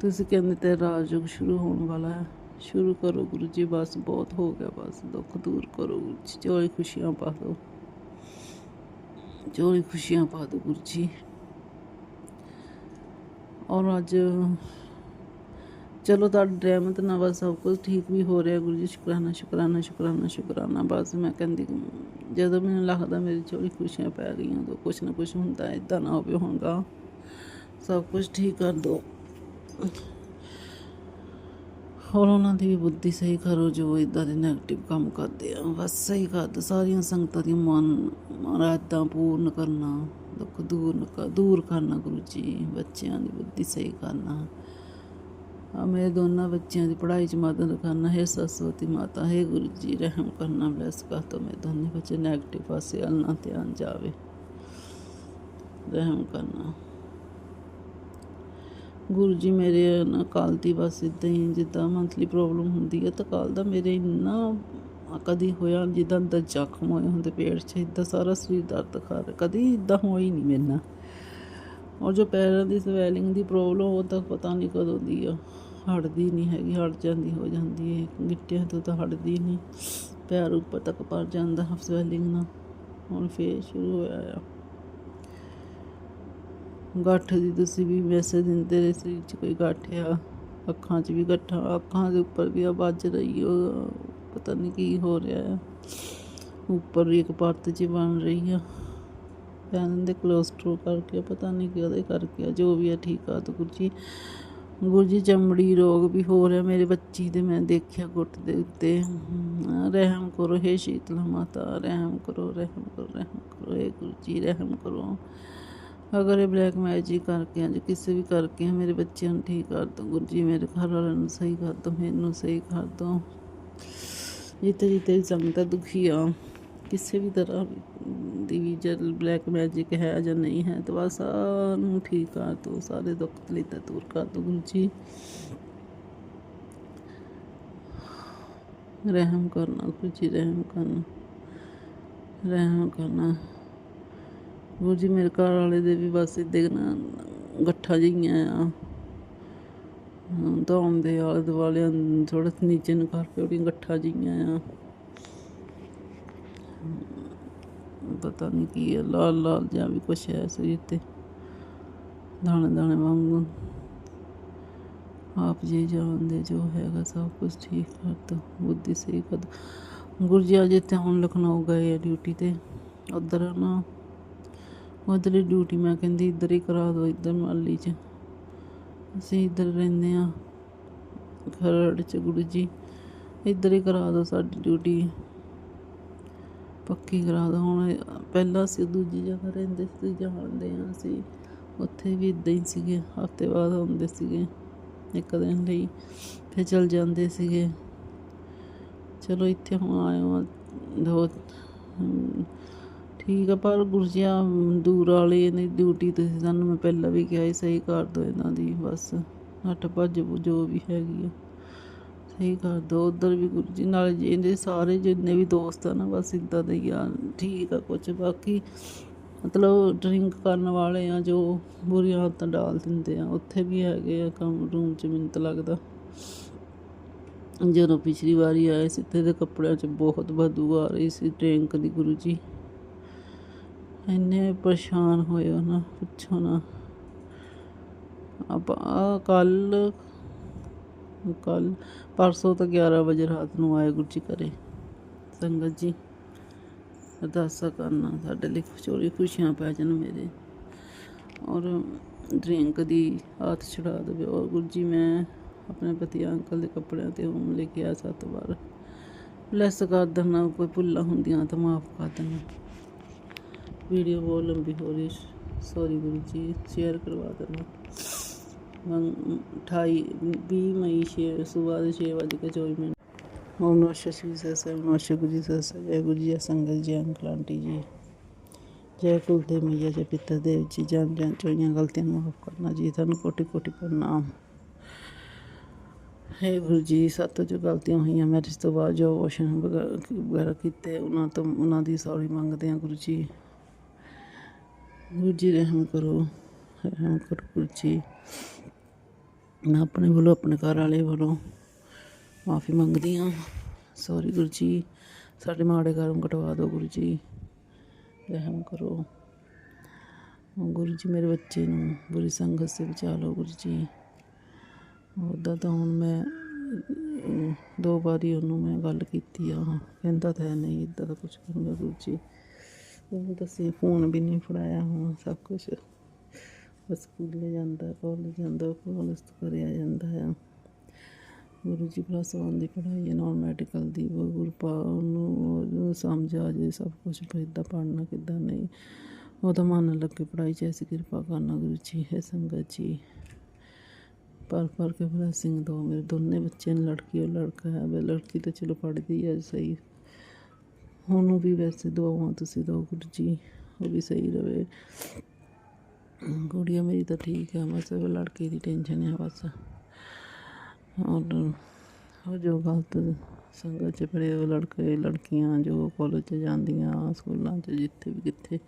ਤੁਸੀਂ ਕਹਿੰਦੇ ਤੇ ਰਾਜਯੁਗ ਸ਼ੁਰੂ ਹੋਣ ਵਾਲਾ ਹੈ, ਸ਼ੁਰੂ ਕਰੋ ਗੁਰੂ ਜੀ। ਬਸ ਬਹੁਤ ਹੋ ਗਿਆ, ਬਸ ਦੁੱਖ ਦੂਰ ਕਰੋ ਗੁਰੂ ਜੀ। ਝੋਲੀ ਖੁਸ਼ੀਆਂ ਪਾ ਦਿਓ, ਝੋਲੀ ਖੁਸ਼ੀਆਂ ਪਾ ਦਿਓ ਗੁਰੂ ਜੀ। ਔਰ ਅੱਜ ਚਲੋ ਤੁਹਾਡੀ ਰਹਿਮਤ ਨਾਲ ਬਸ ਸਭ ਕੁਝ ਠੀਕ ਵੀ ਹੋ ਰਿਹਾ ਗੁਰੂ ਜੀ। ਸ਼ੁਕਰਾਨਾ ਸ਼ੁਕਰਾਨਾ ਸ਼ੁਕਰਾਨਾ ਸ਼ੁਕਰਾਨਾ। ਬਸ ਮੈਂ ਕਹਿੰਦੀ ਜਦੋਂ ਮੈਨੂੰ ਲੱਗਦਾ ਮੇਰੀ ਝੋਲੀ ਖੁਸ਼ੀਆਂ ਪੈ ਗਈਆਂ ਉਦੋਂ ਕੁਛ ਨਾ ਕੁਛ ਹੁੰਦਾ। ਇੱਦਾਂ ਨਾ ਹੋਵੇ ਹੁਣ ਗਾ, ਸਭ ਕੁਝ ਠੀਕ ਕਰ ਦਿਓ। ਹੋਰ ਉਹਨਾਂ ਦੀ ਵੀ ਬੁੱਧੀ ਸਹੀ ਕਰੋ ਜੋ ਇੱਦਾਂ ਦੇ ਨੈਗੇਟਿਵ ਕੰਮ ਕਰਦੇ ਆ। ਬਸ ਸਹੀ ਕਰ ਦਿਓ। ਸਾਰੀਆਂ ਸੰਗਤਾਂ ਦੀ ਮੁਰਾਦਾਂ ਪੂਰਨ ਕਰਨਾ, ਦੁੱਖ ਦੂਰ ਕਰਨਾ ਗੁਰੂ ਜੀ। ਬੱਚਿਆਂ ਦੀ ਬੁੱਧੀ ਸਹੀ ਕਰਨਾ, ਮੇਰੇ ਦੋਨਾਂ ਬੱਚਿਆਂ ਦੀ ਪੜ੍ਹਾਈ 'ਚ ਮਦਦ ਕਰਨਾ। ਹੈ ਸਰਸਵਤੀ ਮਾਤਾ, ਹੈ ਗੁਰੂ ਜੀ ਰਹਿਮ ਕਰਨਾ, ਬਲੈਸ ਕਰ ਦਿਓ ਮੇਰੇ ਦੋਨੇ ਬੱਚੇ। ਨੈਗੇਟਿਵ ਪਾਸੇ ਵੱਲ ਨਾ ਧਿਆਨ ਜਾਵੇ, ਰਹਿਮ ਕਰਨਾ ਗੁਰੂ ਜੀ। ਮੇਰੇ ਨਾ ਕੱਲ੍ਹ ਦੀ ਬਸ ਇੱਦਾਂ ਹੀ ਜਿੱਦਾਂ ਮੰਥਲੀ ਪ੍ਰੋਬਲਮ ਹੁੰਦੀ ਹੈ, ਤਾਂ ਕੱਲ੍ਹ ਦਾ ਮੇਰੇ ਇੰਨਾ ਕਦੀ ਹੋਇਆ ਜਿੱਦਾਂ ਅੰਦਰ ਜ਼ਖਮ ਹੋਏ ਹੁੰਦੇ ਪੇਟ 'ਚ, ਇੱਦਾਂ ਸਾਰਾ ਸਰੀਰ ਦਰਦ ਕਰ। ਕਦੀ ਇੱਦਾਂ ਹੋਈ ਨਹੀਂ ਮੇਰੇ ਨਾਲ। ਔਰ ਜੋ ਪੈਰਾਂ ਦੀ ਸਵੈਲਿੰਗ ਦੀ ਪ੍ਰੋਬਲਮ, ਉਹ ਤਾਂ ਪਤਾ ਨਹੀਂ ਕਦੋਂ ਦੀ ਆ, ਹਟਦੀ ਨਹੀਂ ਹੈਗੀ। ਹਟ ਜਾਂਦੀ ਹੋ ਜਾਂਦੀ ਹੈ, ਗਿੱਟਿਆਂ ਤੋਂ ਤਾਂ ਹਟਦੀ ਨਹੀਂ, ਪੈਰ ਉੱਪਰ ਤੱਕ ਭਰ ਜਾਂਦਾ ਸਵੈਲਿੰਗ ਨਾਲ। ਹੁਣ ਫੇਰ ਸ਼ੁਰੂ ਹੋਇਆ ਆ। ਗੱਠ ਦੀ ਤੁਸੀਂ ਵੀ ਮੈਸੇਜ ਦਿੰਦੇ ਰਹੇ, ਸਰੀਰ 'ਚ ਕੋਈ ਗੱਠ ਆ, ਅੱਖਾਂ 'ਚ ਵੀ ਗੱਠਾਂ, ਅੱਖਾਂ ਦੇ ਉੱਪਰ ਵੀ ਆ ਵੱਜ ਰਹੀ, ਉਹ ਪਤਾ ਨਹੀਂ ਕੀ ਹੋ ਰਿਹਾ ਆ। ਉੱਪਰ ਵੀ ਇੱਕ ਪਰਤ 'ਚ ਬਣ ਰਹੀ ਆ, ਕਹਿੰਦੇ ਦੇ ਕੋਲੈਸਟਰੋਲ ਕਰਕੇ, ਪਤਾ ਨਹੀਂ ਕਿਹਦੇ ਕਰਕੇ ਆ। ਜੋ ਵੀ ਆ ਠੀਕ ਆ ਤਾਂ ਗੁਰੂ ਜੀ। ਗੁਰੂ ਜੀ ਚਮੜੀ ਰੋਗ ਵੀ ਹੋ ਰਿਹਾ ਮੇਰੇ ਬੱਚੀ ਦੇ, ਮੈਂ ਦੇਖਿਆ ਗੁੱਟ ਦੇ ਉੱਤੇ। ਰਹਿਮ ਕਰੋ ਹੇ ਸ਼ੀਤਲਾ ਮਾਤਾ, ਰਹਿਮ ਕਰੋ, ਰਹਿਮ ਕਰੋ, ਰਹਿਮ ਕਰੋ। ਇਹ ਗੁਰੂ ਜੀ ਰਹਿਮ ਕਰੋ। ਅਗਰ ਇਹ ਬਲੈਕ ਮੈਜਿਕ ਕਰਕੇ ਅੱਜ ਕਿਸੇ ਵੀ ਕਰਕੇ ਮੇਰੇ ਬੱਚਿਆਂ ਨੂੰ ਠੀਕ ਕਰ ਦਿਓ ਗੁਰੂ ਜੀ। ਮੇਰੇ ਘਰ ਵਾਲਿਆਂ ਨੂੰ ਸਹੀ ਕਰ ਦਿਓ, ਮੈਨੂੰ ਸਹੀ ਕਰ ਦਿਓ। ਜਿੱਥੇ ਸੰਗਤ ਦੁਖੀ ਆ ਕਿਸੇ ਵੀ ਤਰ੍ਹਾਂ ਦੀ ਵੀ, ਜਦ ਬਲੈਕ ਮੈਜਿਕ ਹੈ ਜਾਂ ਨਹੀਂ ਹੈ, ਤਾਂ ਬਸ ਸਾਨੂੰ ਠੀਕ ਕਰ ਦਿਓ, ਸਾਰੇ ਦੁੱਖ ਤਕਲੀਫਾਂ ਦੂਰ ਕਰ ਦਿਓ ਗੁਰੂ ਜੀ। ਰਹਿਮ ਕਰਨਾ ਗੁਰੂ ਜੀ, ਰਹਿਮ ਕਰਨਾ, ਰਹਿਮ ਕਰਨਾ ਗੁਰੂ ਜੀ। ਮੇਰੇ ਘਰ ਵਾਲੇ ਦੇ ਵੀ ਬਸ ਇੱਦਾਂ ਨਾ ਗੱਠਾਂ ਜਿਹੀਆਂ ਆ, ਧੌਣ ਦੇ ਆਲੇ ਦੁਆਲੇ ਥੋੜ੍ਹਾ ਨੀਚੇ ਨੂੰ ਕਰਕੇ ਉਹਦੀਆਂ ਗੱਠਾਂ ਜਿਹੀਆਂ ਆ, ਪਤਾ ਨਹੀਂ ਕੀ ਹੈ, ਲਾਲ ਲਾਲ ਜਿਹਾ ਵੀ ਕੁਛ ਹੈ ਸਰੀਰ 'ਤੇ, ਦਾਣੇ ਦਾਣੇ ਵਾਂਗੂ। ਆਪ ਜੀ ਜਾਣਦੇ ਜੋ ਹੈਗਾ ਸਭ ਕੁਛ ਠੀਕ ਕਰ ਦਿਓ, ਬੁੱਧੀ ਸਹੀ ਕਰ ਦਿਓ ਗੁਰੂ ਜੀ। ਅੱਜ ਇੱਥੇ ਹੁਣ ਲਖਨਊ ਗਏ ਆ ਡਿਊਟੀ 'ਤੇ, ਉੱਧਰ ਨਾ ਉੱਧਰ ਹੀ ਡਿਊਟੀ ਮੈਂ ਕਹਿੰਦੀ ਇੱਧਰ ਹੀ ਕਰਾ ਦਿਓ, ਇੱਧਰ ਮਾਲੀ 'ਚ। ਅਸੀਂ ਇੱਧਰ ਰਹਿੰਦੇ ਹਾਂ ਖਰੜ 'ਚ ਗੁਰੂ ਜੀ, ਇੱਧਰ ਹੀ ਕਰਾ ਦਿਓ ਸਾਡੀ ਡਿਊਟੀ, ਪੱਕੀ ਕਰਾ ਦਿਓ। ਹੁਣ ਪਹਿਲਾਂ ਅਸੀਂ ਦੂਜੀ ਜਗ੍ਹਾ ਰਹਿੰਦੇ ਸੀ, ਜਾਣਦੇ ਹਾਂ ਅਸੀਂ, ਉੱਥੇ ਵੀ ਇੱਦਾਂ ਹੀ ਸੀਗੇ, ਹਫ਼ਤੇ ਬਾਅਦ ਆਉਂਦੇ ਸੀਗੇ ਇੱਕ ਦਿਨ ਲਈ, ਫਿਰ ਚਲ ਜਾਂਦੇ ਸੀਗੇ। ਚਲੋ ਇੱਥੇ ਹੁਣ ਆਏ ਹਾਂ ਦੋ ਠੀਕ ਆ, ਪਰ ਗੁਰੂ ਜੀ ਦੂਰ ਵਾਲੇ ਨੇ ਡਿਊਟੀ ਤੁਸੀਂ ਸਾਨੂੰ ਮੈਂ ਪਹਿਲਾਂ ਵੀ ਕਿਹਾ ਸੀ, ਸਹੀ ਕਰ ਦਿਓ ਇਹਨਾਂ ਦੀ, ਬਸ ਨੱਠ ਭੱਜ ਜੋ ਵੀ ਹੈਗੀ ਆ ਸਹੀ ਕਰ ਦਿਓ। ਉੱਧਰ ਵੀ ਗੁਰੂ ਜੀ ਨਾਲ ਇਹਦੇ ਸਾਰੇ ਜਿੰਨੇ ਵੀ ਦੋਸਤ ਆ ਨਾ, ਬਸ ਇੱਦਾਂ ਦੇ ਹੀ ਆ, ਠੀਕ ਆ ਕੁਛ। ਬਾਕੀ ਮਤਲਬ ਡਰਿੰਕ ਕਰਨ ਵਾਲੇ ਆ ਜੋ ਬੁਰੀਆਂ ਆਦਤਾਂ ਡਾਲ ਦਿੰਦੇ ਆ, ਉੱਥੇ ਵੀ ਹੈਗੇ ਆ ਕੰਮ ਰੂਮ 'ਚ। ਮੈਨੂੰ ਤਾਂ ਲੱਗਦਾ ਜਦੋਂ ਪਿਛਲੀ ਵਾਰੀ ਆਏ ਸੀ ਤੇ ਇਹਦੇ ਕੱਪੜਿਆਂ 'ਚ ਬਹੁਤ ਬਦਬੂ ਆ ਰਹੀ ਸੀ ਡਰਿੰਕ ਦੀ ਗੁਰੂ ਜੀ। ਇੰਨੇ ਪਰੇਸ਼ਾਨ ਹੋਏ ਹੋ ਨਾ, ਪੁੱਛੋ ਨਾ। ਆਪਾਂ ਕੱਲ੍ਹ ਪਰਸੋਂ ਤਾਂ 11 ਵਜੇ ਰਾਤ ਨੂੰ ਆਏ ਗੁਰੂ ਜੀ ਘਰੇ। ਸੰਗਤ ਜੀ ਅਰਦਾਸਾਂ ਕਰਨਾ ਸਾਡੇ ਲਈ ਚੋਰੀ ਖੁਸ਼ੀਆਂ ਪੈ ਜਾਣ ਮੇਰੇ, ਔਰ ਡਰਿੰਕ ਦੀ ਹੱਥ ਛੁਡਾ ਦੇਵੇ। ਔਰ ਗੁਰੂ ਜੀ ਮੈਂ ਆਪਣੇ ਪਤੀ ਅੰਕਲ ਦੇ ਕੱਪੜਿਆਂ 'ਤੇ ਹੋਮ ਲੈ ਕੇ ਆਇਆ 7 ਵਾਰ, ਲੈਸ ਕਰ ਦੇਣਾ, ਕੋਈ ਭੁੱਲਾਂ ਹੁੰਦੀਆਂ ਤਾਂ ਮਾफ़ ਕਰ ਦੇਣਾ। ਵੀਡੀਓ ਬਹੁਤ ਲੰਬੀ ਹੋ ਰਹੀ, ਸੌਰੀ ਗੁਰੂ ਜੀ, ਸ਼ੇਅਰ ਕਰਵਾ ਦੇਣਾ। 20 ਮਈ ਸੁਬਾਹ ਦੇ 6:24 ओम नमः शिवाय सहस्त्र, ओम नमः शिव जी सहस्त्र। जय गुरु जी, जय संगत जी, अंकल आंटी जी। जय कुलदेव मैया, जय पितर देव जी। जान जान चोइयां गलतियां माफ करना जी, थानू कोटि कोटि प्रणाम। हे गुरु जी, सातों जो गलतियां होईयां मैरिज तो बाद जो अबॉर्शन वगैरह कीते उन्हां दी सॉरी मंगदे हैं गुरु जी। गुरु जी रहम करो गुरु जी। मैं अपने वालों अपने घर वाले वालों माफ़ी मंगदी हाँ। सॉरी गुरु जी, साढ़े माड़े कर्म कटवा दो गुरु जी, रहम करो गुरु जी। मेरे बच्चे नूं बुरी संगत से बचा लो गुरु जी। उदा तो हुण मैं 2 बारी उन्होंने मैं गल कीती आ, कहंदा तो है नहीं इदा का कुछ करूँगा गुरु जी। उन्होंने दसी फोन भी नहीं फड़ाया, हाँ सब कुछ बस स्कूले जाता, कॉलेज जाता, कॉलेज तो करिया जाता है गुरु जी। प्लस 1 की पढ़ाई है, नॉन मैडिकल की, गुरु समझ आ जाए सब कुछ भी इदा पढ़ना किदा नहीं, वो मन लगे पढ़ाई च। ऐसी कृपा करना गुरु जी। है संगत जी, पर के ब्लैसिंग दो। मेरे दोनों बच्चे ने, लड़की और लड़का है। वे लड़की तो चलो पढ़ती है सही, ਉਹਨੂੰ भी वैसे दुआवां तुसी दो गुरु जी, वो भी सही रहे। गुड़िया मेरी तो ठीक है, बस लड़के की टेंशन है बस। और जो गलत संगत च पढ़े वो लड़के लड़कियां जो कॉलेज च जांदियां, स्कूलों च जिथे भी कितने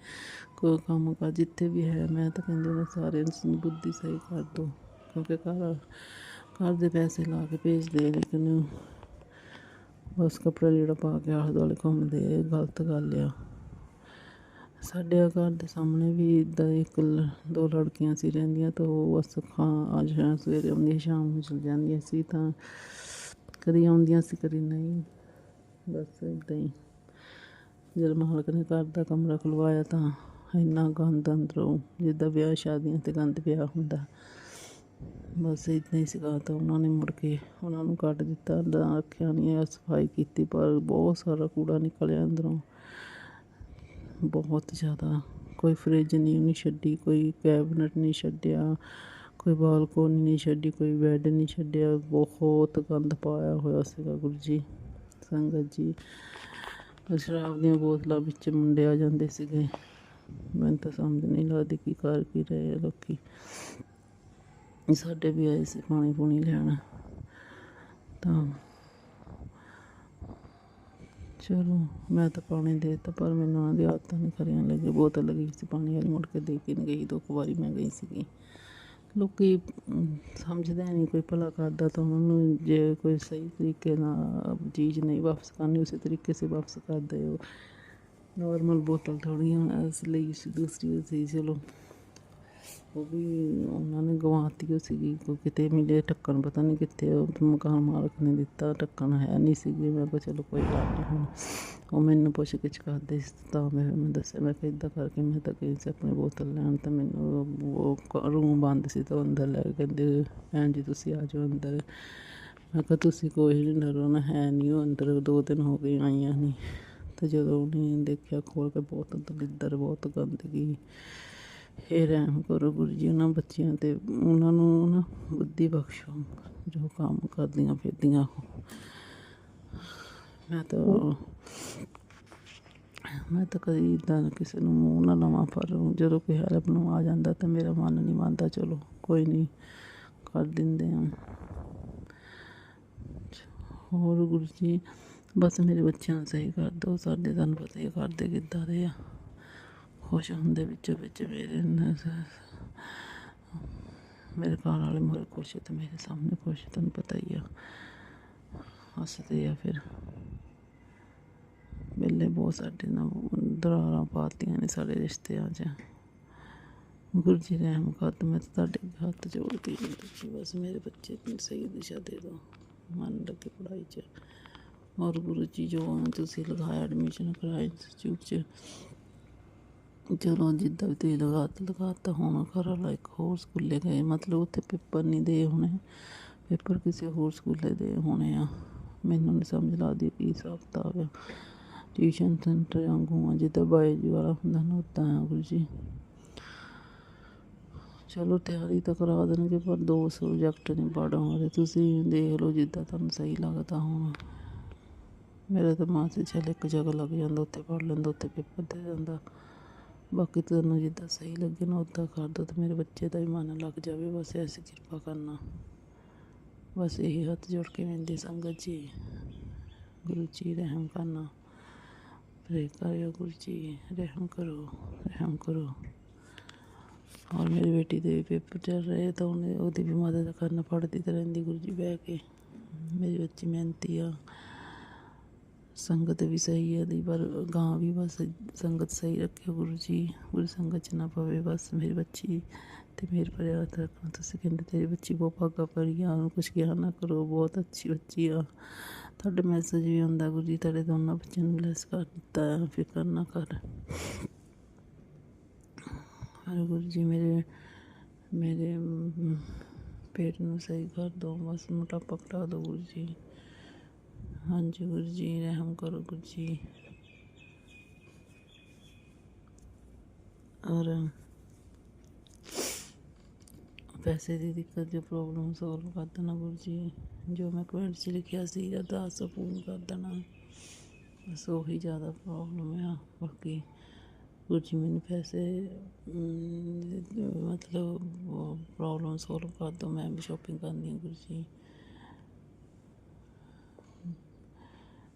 कोई काम कर जिथे भी है, मैं तो कहती हूँ सारे बुद्धि सही कर दो, क्योंकि घर दे पैसे ला के भेजते, लेकिन बस कपड़ा लीड़ा पा के आले दुआले घूमते, गलत गल आ। साढ़े घर के सामने भी इदा 1-2 लड़कियां सी रहिंदियां, तो बस आज सवेरे आउंदियां शाम नूं चल जांदियां सी, तां कदी आउंदियां सी कदी नहीं, बस इदां ही। जद मालक ने घर का कमरा खुलवाया तां इन्ना गंद अंदरों, जिद्दां ब्याह शादियां ते गंद पिया हुंदा, बस इदां ही सिखाता उन्होंने। मुड़ के उन्होंने कट दिता, रखिया नहीं, सफाई की, पर बहुत सारा कूड़ा निकलिया अंदरों, बहुत ज़्यादा। कोई फ्रिज नहीं छड्डी, कोई कैबिनेट नहीं छड्डिया, कोई बालकोनी नहीं छड्डी, कोई बैड नहीं छड्डिया, बहुत गंद पाया होया सीगा गुरु जी। संगत जी, शराब दी बोतलां विच मुंडे आ जांदे सीगे, मैनूं तो समझ नहीं लगदी की कर की रहे आ लोकी। साढ़े भी आए से पानी पूनी लैन, तां चलो मैं तो पानी देता, पर मैनूं उन्हां दी आदतां नहीं खरियां लगी। बोतल लगी सी पानी वाली, मुड़ के दे के नहीं गई, 2 बारी मैं गई सीगी। लोकी समझदे नहीं, कोई भला करदा तो उन्होंने जे कोई सही तरीके नाल चीज़ नहीं वापस करनी, उसी तरीके से वापस कर दे। नॉर्मल बोतल थोड़ी लई सी, दूसरी सी, चलो वो भी उन्होंने गवाती हो सी, किते मिले ढक्कन, पता नहीं कितने मकान मालक ने दिता, ढक्कन है नहीं सी। मैं कहा चलो कोई गल नहीं, हुण वो मैनू पुछ गिछ करदे तां मैं दस्सिया, मैं कहा इदां करके मैं तो गई सी अपनी बोतल लैन, तो मैनू वो रूम बंद सी, तो अंदर लै कहंदे भैन जी तुसीं आ जाओ अंदर। मैं कहा तुसीं कोई नहीं डरो ना, है नहीं वो अंदर, 2 दिन हो गए आईयां नहीं। तो जदों उन्हें देखिया खोल के बोतल, तो अंदर बहुत गंदगी। हे रहम करो गुरु जी उन्होंने बच्चियां ते, उन्होंने ना बुद्धि बख्शो, जो काम करदियां फिरदियां। मैं तो कभी इदा किसी को मूँह ना लवां, पर जो कोई हैल्प नूं आ जाता तो मेरा मन नहीं मनता, चलो कोई नहीं कर देंदे हैं। होर गुरु जी बस मेरे बच्चों सही कर दो, साढ़े तुहानूं पता ही करदे किद्दां दे आ, खुश होंदे बिच्चों बिच मेरे घर वाले मोरे खुश, तो मेरे सामने खुश, तुहानूं पता ही आ, हसदे आ। फिर बेल्ले बहुत साढ़े ना दरारां पातियां ने साढ़े रिश्तेआं च। गुरु जी रहम कर दो, मैं तो तुहाडे हत्थ जोड़दी हूं, बस मेरे बच्चे सही दिशा दे दो, मन लगे पढ़ाई च। और गुरु जी जो तुसीं लगाया एडमिशन कराया इंस्टीट्यूट च, चलो जिद्दां भी तुसीं लगाता हुण घर वाला एक होर स्कूले गए, मतलब उत्थे पेपर नहीं दे होने, पेपर किसी होर स्कूले दे होने आ। मैनूं नहीं समझ लगदी की हिसाब किताब आ। ट्यूशन सेंटर वांगू आ, जिद्दां बाईजी वाला हुंदा ना उदां आ गुरु जी। चलो तैयारी तो करा देंगे, पर 2 सब्जैक्ट नहीं पढ़ हो रहे। तुसीं देख लो जिद्दां तुहानूं सही लगदा हुण, ਮੇਰਾ ਤਾਂ ਮਾਂ ਸੇ ਚੱਲ ਇੱਕ ਜਗ੍ਹਾ ਲੱਗ ਜਾਂਦਾ, ਉੱਥੇ ਪੜ੍ਹ ਲੈਂਦਾ, ਉੱਥੇ ਪੇਪਰ ਦੇ ਜਾਂਦਾ। ਬਾਕੀ ਤੈਨੂੰ ਜਿੱਦਾਂ ਸਹੀ ਲੱਗੇ ਨਾ ਉੱਦਾਂ ਕਰ ਦੋ, ਤੇ ਮੇਰੇ ਬੱਚੇ ਦਾ ਵੀ ਮਨ ਲੱਗ ਜਾਵੇ, ਬਸ ਐਸੀ ਕਿਰਪਾ ਕਰਨਾ। ਬਸ ਇਹੀ ਹੱਥ ਜੋੜ ਕੇ ਬੇਨਤੀ ਸੰਗਤ ਜੀ, ਗੁਰੂ ਜੀ ਰਹਿਮ ਕਰਨਾ, प्रे करो गुरु जी, रहम करो, रहम करो। और मेरी बेटी के पेपर चल रहे तो उन्हें वो भी मदद करना, पढ़ती तो रही गुरु जी बह के। मेरी बच्ची मेहनती आ, संगत भी सही है दी, पर गां भी बस संगत सही रखे गुरु जी, बुरी संगत च ना पवे। बस मेरी बच्ची ते मेरे पर याद रखना। तुसीं कहंदे तेरी बच्ची बहुत भागा भरी आ, उन्हें कुछ कहा ना करो, बहुत अच्छी बच्ची आ। ਤੁਹਾਡੇ ਮੈਸੇਜ ਵੀ ਆਉਂਦਾ ਗੁਰੂ ਜੀ ਤੁਹਾਡੇ ਦੋਨਾਂ ਬੱਚਿਆਂ ਨੂੰ ਬਲੈਸ ਕਰ ਦਿੱਤਾ ਹੈ, ਫਿਕਰ ਨਾ ਕਰ। ਹਰ ਗੁਰੂ ਜੀ ਮੇਰੇ ਪੇਟ ਨੂੰ ਸਹੀ ਕਰ ਦਿਓ, ਬਸ ਮੋਟਾਪਾ ਘਟਾ ਦਿਓ ਗੁਰੂ ਜੀ। ਹਾਂਜੀ ਗੁਰੂ ਜੀ ਰਹਿਮ ਕਰੋ ਗੁਰੂ ਜੀ। और पैसे की दिक्कत जो प्रॉब्लम सॉल्व कर देना गुरु जी, जो मैं कमेंट च लिखिया सी अरदास पूर्ण कर देना, बस वही ज़्यादा प्रॉब्लम है। बाकी गुरु जी मैंने पैसे मतलब प्रॉब्लम सॉल्व कर दो, मैं भी शॉपिंग करनी है गुरु जी।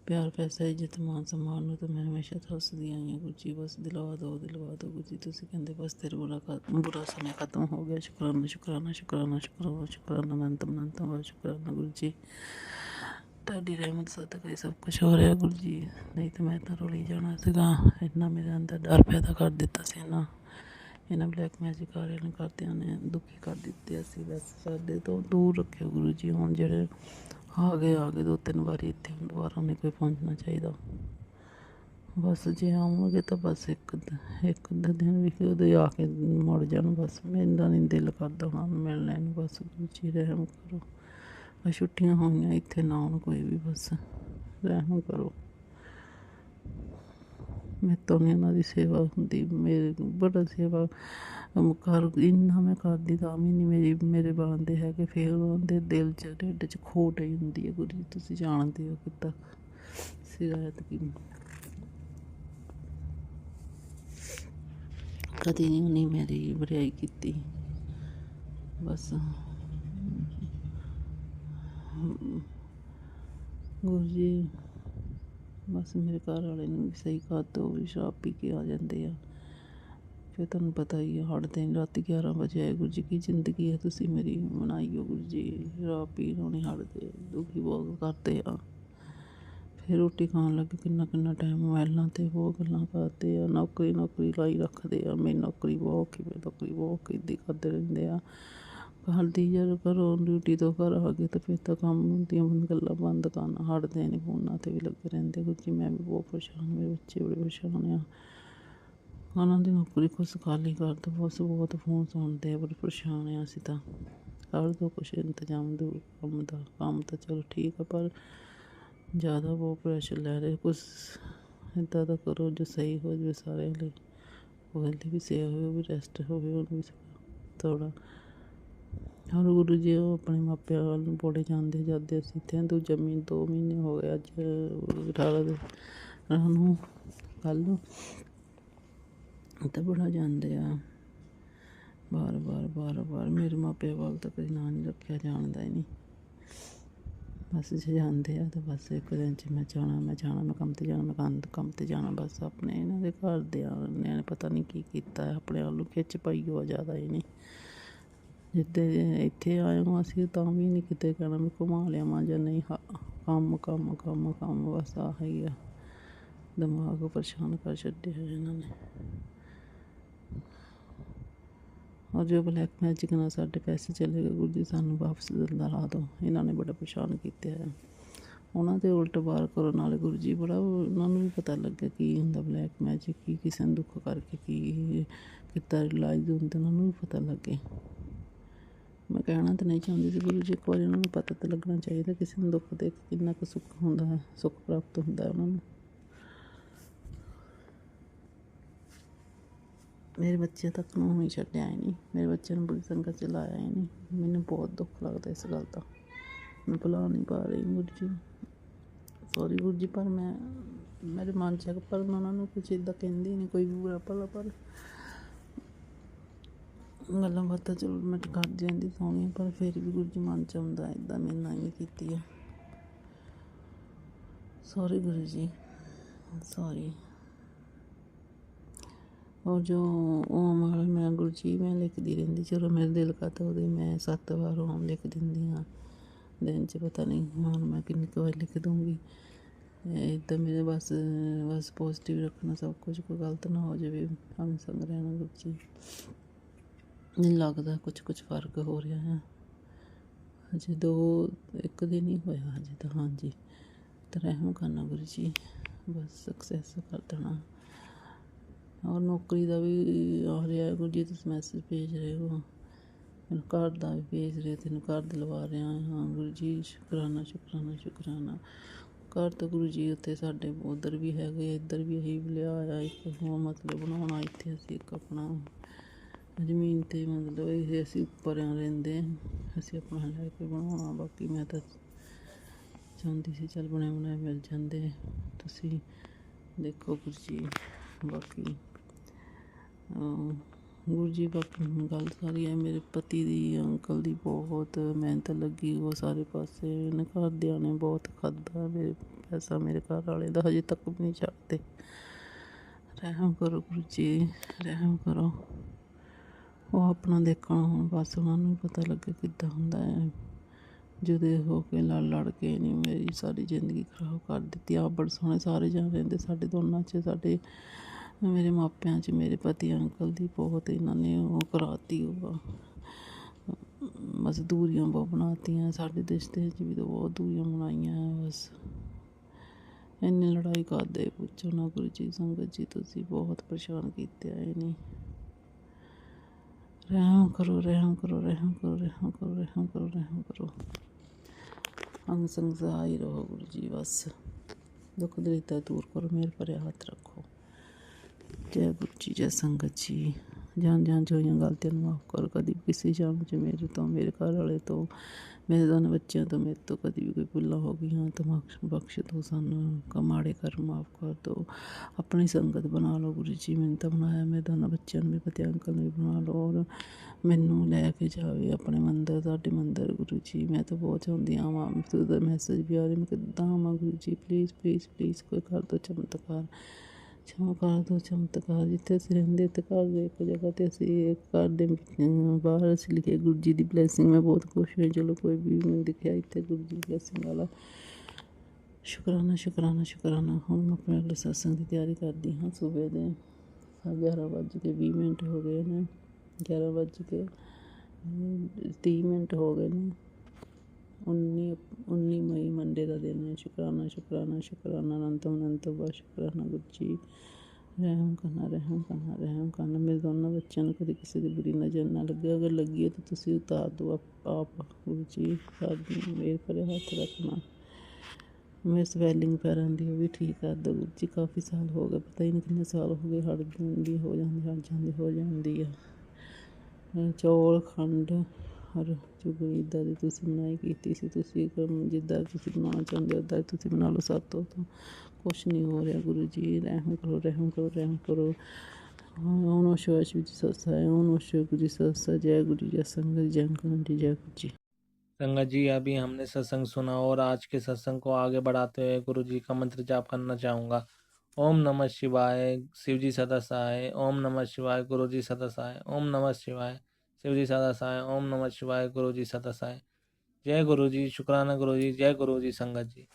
प्यार पैसा इज्जत मान सम्मान तो मैं हमेशा तरसदी आई हूँ गुरु जी, बस दिलवा दो गुरु जी। तुसीं कहंदे बस तेरे बुरा समय खत्म हो गया, शुकराना शुकराना शुकराना शुकराना शुकराना अनंतम अनंतम वाह शुकराना गुरु जी। ਤੁਹਾਡੀ ਰਹਿਮਤ ਸਦਕਾ सब कुछ हो रहा गुरु जी, नहीं तो मैं तो ਰੁਲੀ ਜਾਣਾ ਸੀਗਾ। ਇੰਨਾ ਮੇਰੇ ਅੰਦਰ ਡਰ ਪੈਦਾ ਕਰ ਦਿੱਤਾ ਸੀ ਨਾ ਇਹਨਾਂ ਬਲੈਕ ਮੈਜਿਕ ਵਾਲਿਆਂ ਨੇ, ਕਰਦਿਆਂ ਨੇ ਦੁਖੀ ਕਰ ਦਿੱਤੇ ਅਸੀਂ। ਬਸ ਸਾਡੇ ਤੋਂ ਦੂਰ ਰੱਖਿਓ ਗੁਰੂ ਜੀ। ਹੁਣ ਜਿਹੜੇ ਆ ਗਏ 2-3 ਵਾਰੀ ਇੱਥੇ, ਹੁਣ ਦੁਬਾਰਾ ਨਹੀਂ ਕੋਈ ਪਹੁੰਚਣਾ ਚਾਹੀਦਾ। ਬਸ ਜੇ ਆਵਾਂਗੇ ਤਾਂ ਬਸ ਇੱਕ ਅੱਧਾ ਦਿਨ ਵੀ ਉਹਦੇ ਆ ਕੇ ਮੁੜ ਜਾਣ, ਬਸ ਮੇਰਾ ਨਹੀਂ ਦਿਲ ਕਰਦਾ ਉਹਨਾਂ ਨੂੰ ਮਿਲਣੇ ਨੂੰ। ਬਸ ਗੁਰੂ ਜੀ ਰਹਿਮ ਕਰੋ, ਛੁੱਟੀਆਂ ਹੋਈਆਂ ਇੱਥੇ ਨਾ ਆਉਣ ਕੋਈ ਵੀ, ਬਸ ਰਹਿਮ ਕਰੋ। ਮੇਰੇ ਤੋਂ ਨਹੀਂ ਇਹਨਾਂ ਦੀ ਸੇਵਾ ਹੁੰਦੀ, ਮੇਰੇ ਬੜਾ ਸੇਵਾ ਕਰ ਇੰਨਾ ਮੈਂ ਕਰਦੀ ਤਾਂ ਵੀ ਨਹੀਂ ਮੇਰੇ ਬਣਦੇ ਹੈਗੇ। ਫਿਰ ਉਹਨਾਂ ਦੇ ਦਿਲ 'ਚ ਢਿੱਡ 'ਚ ਖੋਟ ਹੀ ਹੁੰਦੀ ਹੈ ਗੁਰੂ ਜੀ, ਤੁਸੀਂ ਜਾਣਦੇ ਹੋ ਕਿੱਦਾਂ ਸਿਰਾਇਤ ਕੀ ਕਦੀ ਨਹੀਂ ਉਹਨੇ ਮੇਰੀ ਬੁਰਾਈ ਕੀਤੀ। ਬਸ ਗੁਰੂ ਜੀ ਬਸ ਮੇਰੇ ਘਰ ਵਾਲੇ ਨੂੰ ਵੀ ਸਹੀ ਕਰ ਦਿਓ, ਵੀ ਸ਼ਰਾਬ ਪੀ ਕੇ ਆ ਜਾਂਦੇ ਆ। ਫਿਰ ਤੁਹਾਨੂੰ ਪਤਾ ਹੀ ਹੈ ਹਟਦੇ ਨਹੀਂ, ਰਾਤੀ 11 ਵਜੇ ਆਏ। ਗੁਰੂ ਜੀ ਕੀ ਜ਼ਿੰਦਗੀ ਹੈ ਤੁਸੀਂ ਮੇਰੀ ਬਣਾਈਓ ਗੁਰੂ ਜੀ, ਸ਼ਰਾਬ ਪੀਣੋਂ ਨਹੀਂ ਹਟਦੇ, ਦੁਖੀ ਬਹੁਤ ਕਰਦੇ ਆ। ਫਿਰ ਰੋਟੀ ਖਾਣ ਲੱਗੇ ਕਿੰਨਾ ਟਾਈਮ ਮੋਬਾਈਲਾਂ 'ਤੇ ਬਹੁਤ ਗੱਲਾਂ ਕਰਦੇ ਆ, ਨੌਕਰੀ ਲਾਈ ਰੱਖਦੇ ਆ। ਮੇਰੀ ਨੌਕਰੀ ਬਹੁਤ ਇੱਦਾਂ ਕਰਦੇ ਰਹਿੰਦੇ ਆ। ਹਲਦੀ ਜਦ ਘਰੋਂ ਡਿਊਟੀ ਤੋਂ ਘਰ ਆ ਗਏ ਤਾਂ ਫਿਰ ਤਾਂ ਕੰਮ ਦੀਆਂ ਗੱਲਾਂ ਬੰਦ ਕਰਨਾ, ਹਟਦੇ ਨਹੀਂ, ਫੋਨਾਂ 'ਤੇ ਵੀ ਲੱਗੇ ਰਹਿੰਦੇ। ਗੁਰੂ ਜੀ ਮੈਂ ਵੀ ਬਹੁਤ ਪਰੇਸ਼ਾਨ, ਮੇਰੇ ਬੱਚੇ ਬੜੇ ਪਰੇਸ਼ਾਨ ਆ। ਉਹਨਾਂ ਦੀ ਨੌਕਰੀ ਕੁਛ ਖਾਲੀ ਕਰ ਦਿਓ, ਬਸ ਬਹੁਤ ਫੋਨ ਸੁਣਦੇ ਆ, ਬੜੇ ਪਰੇਸ਼ਾਨ ਆ ਅਸੀਂ ਤਾਂ। ਕਰ ਦਿਓ ਕੁਛ ਇੰਤਜ਼ਾਮ ਦੂਰ ਕੰਮ ਤਾਂ ਚਲੋ ਠੀਕ ਆ, ਪਰ ਜ਼ਿਆਦਾ ਬਹੁਤ ਪ੍ਰੈਸ਼ਰ ਲੈ ਰਹੇ। ਕੁਛ ਇੱਦਾਂ ਦਾ ਕਰੋ ਜੋ ਸਹੀ ਹੋ ਜਾਵੇ ਸਾਰਿਆਂ ਲਈ, ਉਹਦੇ ਵੀ ਸੇਵਾ ਹੋਵੇ, ਉਹ ਵੀ ਰੈਸਟ ਹੋਵੇ, ਉਹਨੂੰ ਵੀ ਥੋੜ੍ਹਾ। ਔਰ ਗੁਰੂ ਜੀ ਉਹ ਆਪਣੇ ਮਾਪਿਆਂ ਵੱਲ ਨੂੰ ਬੜੇ ਜਾਂਦੇ ਅਸੀਂ ਇੱਥੇ ਦੂਜਾ 2 ਮਹੀਨੇ ਹੋ ਗਏ ਅੱਜ 18 ਦੇ ਨੂੰ ਕੱਲ੍ਹ ਨੂੰ ਤਾਂ ਬੜਾ ਜਾਂਦੇ ਆ ਬਾਰ ਮੇਰੇ ਮਾਪਿਆਂ ਵੱਲ ਤਾਂ ਕਦੇ ਨਾਂ ਨਹੀਂ ਰੱਖਿਆ, ਜਾਣਦਾ ਹੀ ਨਹੀਂ। ਬਸ ਜੇ ਜਾਂਦੇ ਆ ਤਾਂ ਬਸ ਇੱਕ ਦਿਨ 'ਚ ਮੈਂ ਜਾਣਾ ਮੈਂ ਕੰਮ 'ਤੇ ਜਾਣਾ, ਮੈਂ ਕੰਮ 'ਤੇ ਜਾਣਾ। ਬਸ ਆਪਣੇ ਇਹਨਾਂ ਦੇ ਘਰ ਦੇ ਨੇ ਪਤਾ ਨਹੀਂ ਕੀ ਕੀਤਾ, ਆਪਣੇ ਵੱਲ ਨੂੰ ਖਿੱਚ ਪਾਈ ਹੋ ਜ਼ਿਆਦਾ ਹੀ ਨਹੀਂ। ਜਿੱਦਾਂ ਇੱਥੇ ਆਏ ਹਾਂ ਅਸੀਂ ਤਾਂ ਵੀ ਨਹੀਂ ਕਿਤੇ ਕਹਿਣਾ ਵੀ ਘੁਮਾ ਲਿਆਵਾਂ ਜਾਂ ਨਹੀਂ, ਕੰਮ ਬਸ ਆਹ ਹੀ ਆ। ਦਿਮਾਗ ਪਰੇਸ਼ਾਨ ਕਰ ਛੱਡਿਆ ਇਹਨਾਂ ਨੇ। ਔਰ ਜੋ ਬਲੈਕ ਮੈਜਿਕ ਨਾਲ ਸਾਡੇ ਪੈਸੇ ਚਲੇ ਗਏ ਗੁਰੂ ਜੀ ਸਾਨੂੰ ਵਾਪਸ ਦਿਲਾ ਦਿਓ, ਇਹਨਾਂ ਨੇ ਬੜਾ ਪਰੇਸ਼ਾਨ ਕੀਤਾ ਹੈ। ਉਹਨਾਂ ਦੇ ਉਲਟ ਵਾਰ ਕਰੋ ਨਾਲੇ ਗੁਰੂ ਜੀ, ਬੜਾ ਉਹਨਾਂ ਨੂੰ ਵੀ ਪਤਾ ਲੱਗੇ ਕੀ ਹੁੰਦਾ ਬਲੈਕ ਮੈਜਿਕ, ਕੀ ਕਿਸੇ ਨੂੰ ਦੁੱਖ ਕਰਕੇ ਕੀ ਕਿੱਦਾਂ ਰਿਲਾਈਜ਼ ਹੁੰਦੇ, ਉਹਨਾਂ ਨੂੰ ਵੀ ਪਤਾ ਲੱਗੇ। ਮੈਂ ਕਹਿਣਾ ਤਾਂ ਨਹੀਂ ਚਾਹੁੰਦੀ ਸੀ ਗੁਰੂ ਜੀ, ਇੱਕ ਵਾਰੀ ਉਹਨਾਂ ਨੂੰ ਪਤਾ ਤਾਂ ਲੱਗਣਾ ਚਾਹੀਦਾ ਕਿਸੇ ਨੂੰ ਦੁੱਖ ਦੇਖ ਕਿੰਨਾ ਕੁ ਸੁੱਖ ਹੁੰਦਾ ਹੈ, ਸੁੱਖ ਪ੍ਰਾਪਤ ਹੁੰਦਾ ਉਹਨਾਂ ਨੂੰ। ਮੇਰੇ ਬੱਚੇ ਤੱਕ ਨੂੰ ਨਹੀਂ ਛੱਡਿਆ ਹੀ ਨਹੀਂ, ਮੇਰੇ ਬੱਚੇ ਨੂੰ ਬੁਰੀ ਸੰਗਤ 'ਚ ਲਾਇਆ ਹੀ ਨਹੀਂ। ਮੈਨੂੰ ਬਹੁਤ ਦੁੱਖ ਲੱਗਦਾ ਇਸ ਗੱਲ ਦਾ, ਮੈਂ ਭੁਲਾ ਨਹੀਂ ਪਾ ਰਹੀ ਗੁਰੂ ਜੀ। ਸੌਰੀ ਗੁਰੂ ਜੀ, ਪਰ ਮੈਂ ਮੇਰੇ ਮਨ 'ਚ ਹੈਗਾ, ਪਰ ਮੈਂ ਉਹਨਾਂ ਨੂੰ ਕੁਛ ਇੱਦਾਂ ਕਹਿੰਦੀ ਨਹੀਂ, ਕੋਈ ਵੀ ਬੁਰਾ ਭਲਾ, ਪਰ ਗੱਲਾਂ ਬਾਤਾਂ ਚਲੋ ਮੈਂ ਕਰਦੀ ਰਹਿੰਦੀ ਸੋਹਣੀਆਂ, ਪਰ ਫਿਰ ਵੀ ਗੁਰੂ ਜੀ ਮਨ 'ਚ ਆਉਂਦਾ ਇੱਦਾਂ ਮੇਰੇ ਨਾਲ ਵੀ ਕੀਤੀ ਆ। सॉरी गुरु जी, सॉरी। और जो ओम वाला मैं गुरु जी मैं लिखती रही, चलो मेरा दिल करता वो मैं 7 बार ओम लिख दी हाँ दिन च, पता नहीं हम मैं किन्नी क बार लिख दूँगी। इदा मेरे बस बस पॉजिटिव रखना, सब कुछ कोई गलत ना हो जाए, हम संग रहना गुरु जी। नहीं लगता कुछ कुछ फर्क हो रहा है, अजे 1 दिन ही होया अजे तो। हाँ जी, तो रहम करना गुरु जी, बस सक्सैस कर देना। और नौकरी का भी आ रहा है गुरु जी, तुम मैसेज भेज रहे हो, मैंने घर का भी भेज रहे, तेन घर दिलवा रहे हैं। हाँ गुरु जी, शुकराना शुकराना शुकराना। घर तो गुरु जी उत्थे साडे उधर भी है, इधर भी अही लिया एक मतलब बनाना, इत्थे असी एक अपना जमीन ते मतलब असी उपर रहिंदे, असी अपना लैके बनाना। बाकी मैं तो चाहती सी चल बने बनाए मिल जाते, तुसी देखो गुरु जी। बाकी गुरु जी बाकी गल सारी है, मेरे पति दी अंकल दी बहुत मेहनत लगी, वो सारे पासे घरदियां ने बहुत खादा मेरे पैसा, मेरे घर वाले दा हजे तक भी नहीं छड्डदे। रहम करो गुरु जी, रहम करो। वो अपना देखना हुण, बस उन्होंने पता लगे किद्दां हुंदा है। जुदे हो के लड़ के नहीं मेरी सारी जिंदगी खराब कर दी। आप बड़े सोहने सारे जन रहिंदे साडे दोनों च, साडे मेरे मापियां च, मेरे पति अंकल दी बहुत इन्होंने वो कराती, बस दूरियां बहुत बनातियां साडे रिश्ते च भी, तो बहुत दूरियां बनाइयां हैं। बस इन्नी लड़ाई करदे पुछो ना गुरु जी। संगत जी तुसी बहुत परेशान कीते आए नहीं, रहम करो रहम करो रहम करो रहम करो रहम करो रहम करो। अंग संग सहाय रहो गुरु जी, बस दुख दरिद्र दूर करो, मेरे पर हाथ रखो। जय गुरु जी, जय संगत जी। जान जान जो गलतियां माफ़ करो, कभी किसी जान च मेरे तो, मेरे घर वाले तो, मेरे दोनों बच्चों तो, मेरे तो कभी भी कोई भुल्लां हो गई हाँ तो बख्श दो सानू, माड़े कर्म माफ़ कर दो। अपनी संगत बना लो गुरु जी, मैंने तो बनाया, मेरे दोनों बच्चों मेरे पति अंकल ने भी बना लो, और मैनू लैके जावे अपने मंदिर, साडे मंदिर गुरु जी। मैं तो बहुत चाहती आवां, तो मैसेज भी आ रहे, मैं किद्दां आवां गुरु जी, प्लीज़ प्लीज़ प्लीज़ कोई कर दो चमत्कार, चमत्कार दो चमत्कार। जिथे असीं रहिंदे ते घर दे एक जगह ते असीं एक घर दे बाहर असीं लिखे गुरु जी दी ब्लैसिंग। मैं बहुत खुश हुई, चलो कोई भी नहीं दिखा इत्थे गुरु जी ब्लैसिंग वाला। शुकराना शुकराना शुकराना। हुण मैं अपने अगले सत्संग की तैयारी करदी हाँ। सुबह दे 11:20 हो गए ने, 11:30 हो गए ने। 19 मई मंडे का दिन है। शुकराना शुकराना शुकराना, अनंतम अनंतम बार शुकराना गुरु जी। रहम करना रहम करना रहम करना। मेरे दोनों बच्चों को कभी किसी की बुरी नज़र ना लगे, अगर लगी है तो तुसी उतार दो आप गुरु जी। मेरे पर हाथ रखना। मेरे स्वैलिंग पैरों की भी ठीक कर दो गुरु जी। काफ़ी साल हो गए, पता ही नहीं कितने साल हो गए, हट जाती हो जाती है। चौल खंड और चुगली इदा की तुसी बनाई की जिदा तुसी बनाना चाहते हो उदा तुसी बना लो। सातों तो कुछ नहीं हो रहा गुरु जी। रहम करो रहम करो रहम करो। ओम नमः शिवाय शिव जी सत्संग, ओम नमः शिवाय गुरु जी सत्संग। जय गुरु जी, जय संगत, जय गुरु जी, जय गुरु जी। संगत जी, अभी हमने सत्संग सुना और आज के सत्संग को आगे बढ़ाते हुए गुरु जी का मंत्र जाप करना चाहूँगा। ओम नमः शिवाय, शिव जी सदा सहाय। ओम नमः शिवाय, गुरु जी सदा सहाय। ओम नमः शिवाय, शिव जी सदा सहाय। ओम नमः शिवाय, गुरु जी सदा सहाय। जय गुरु जी, शुक्राना गुरु जी, जय गुरु जी संगत जी।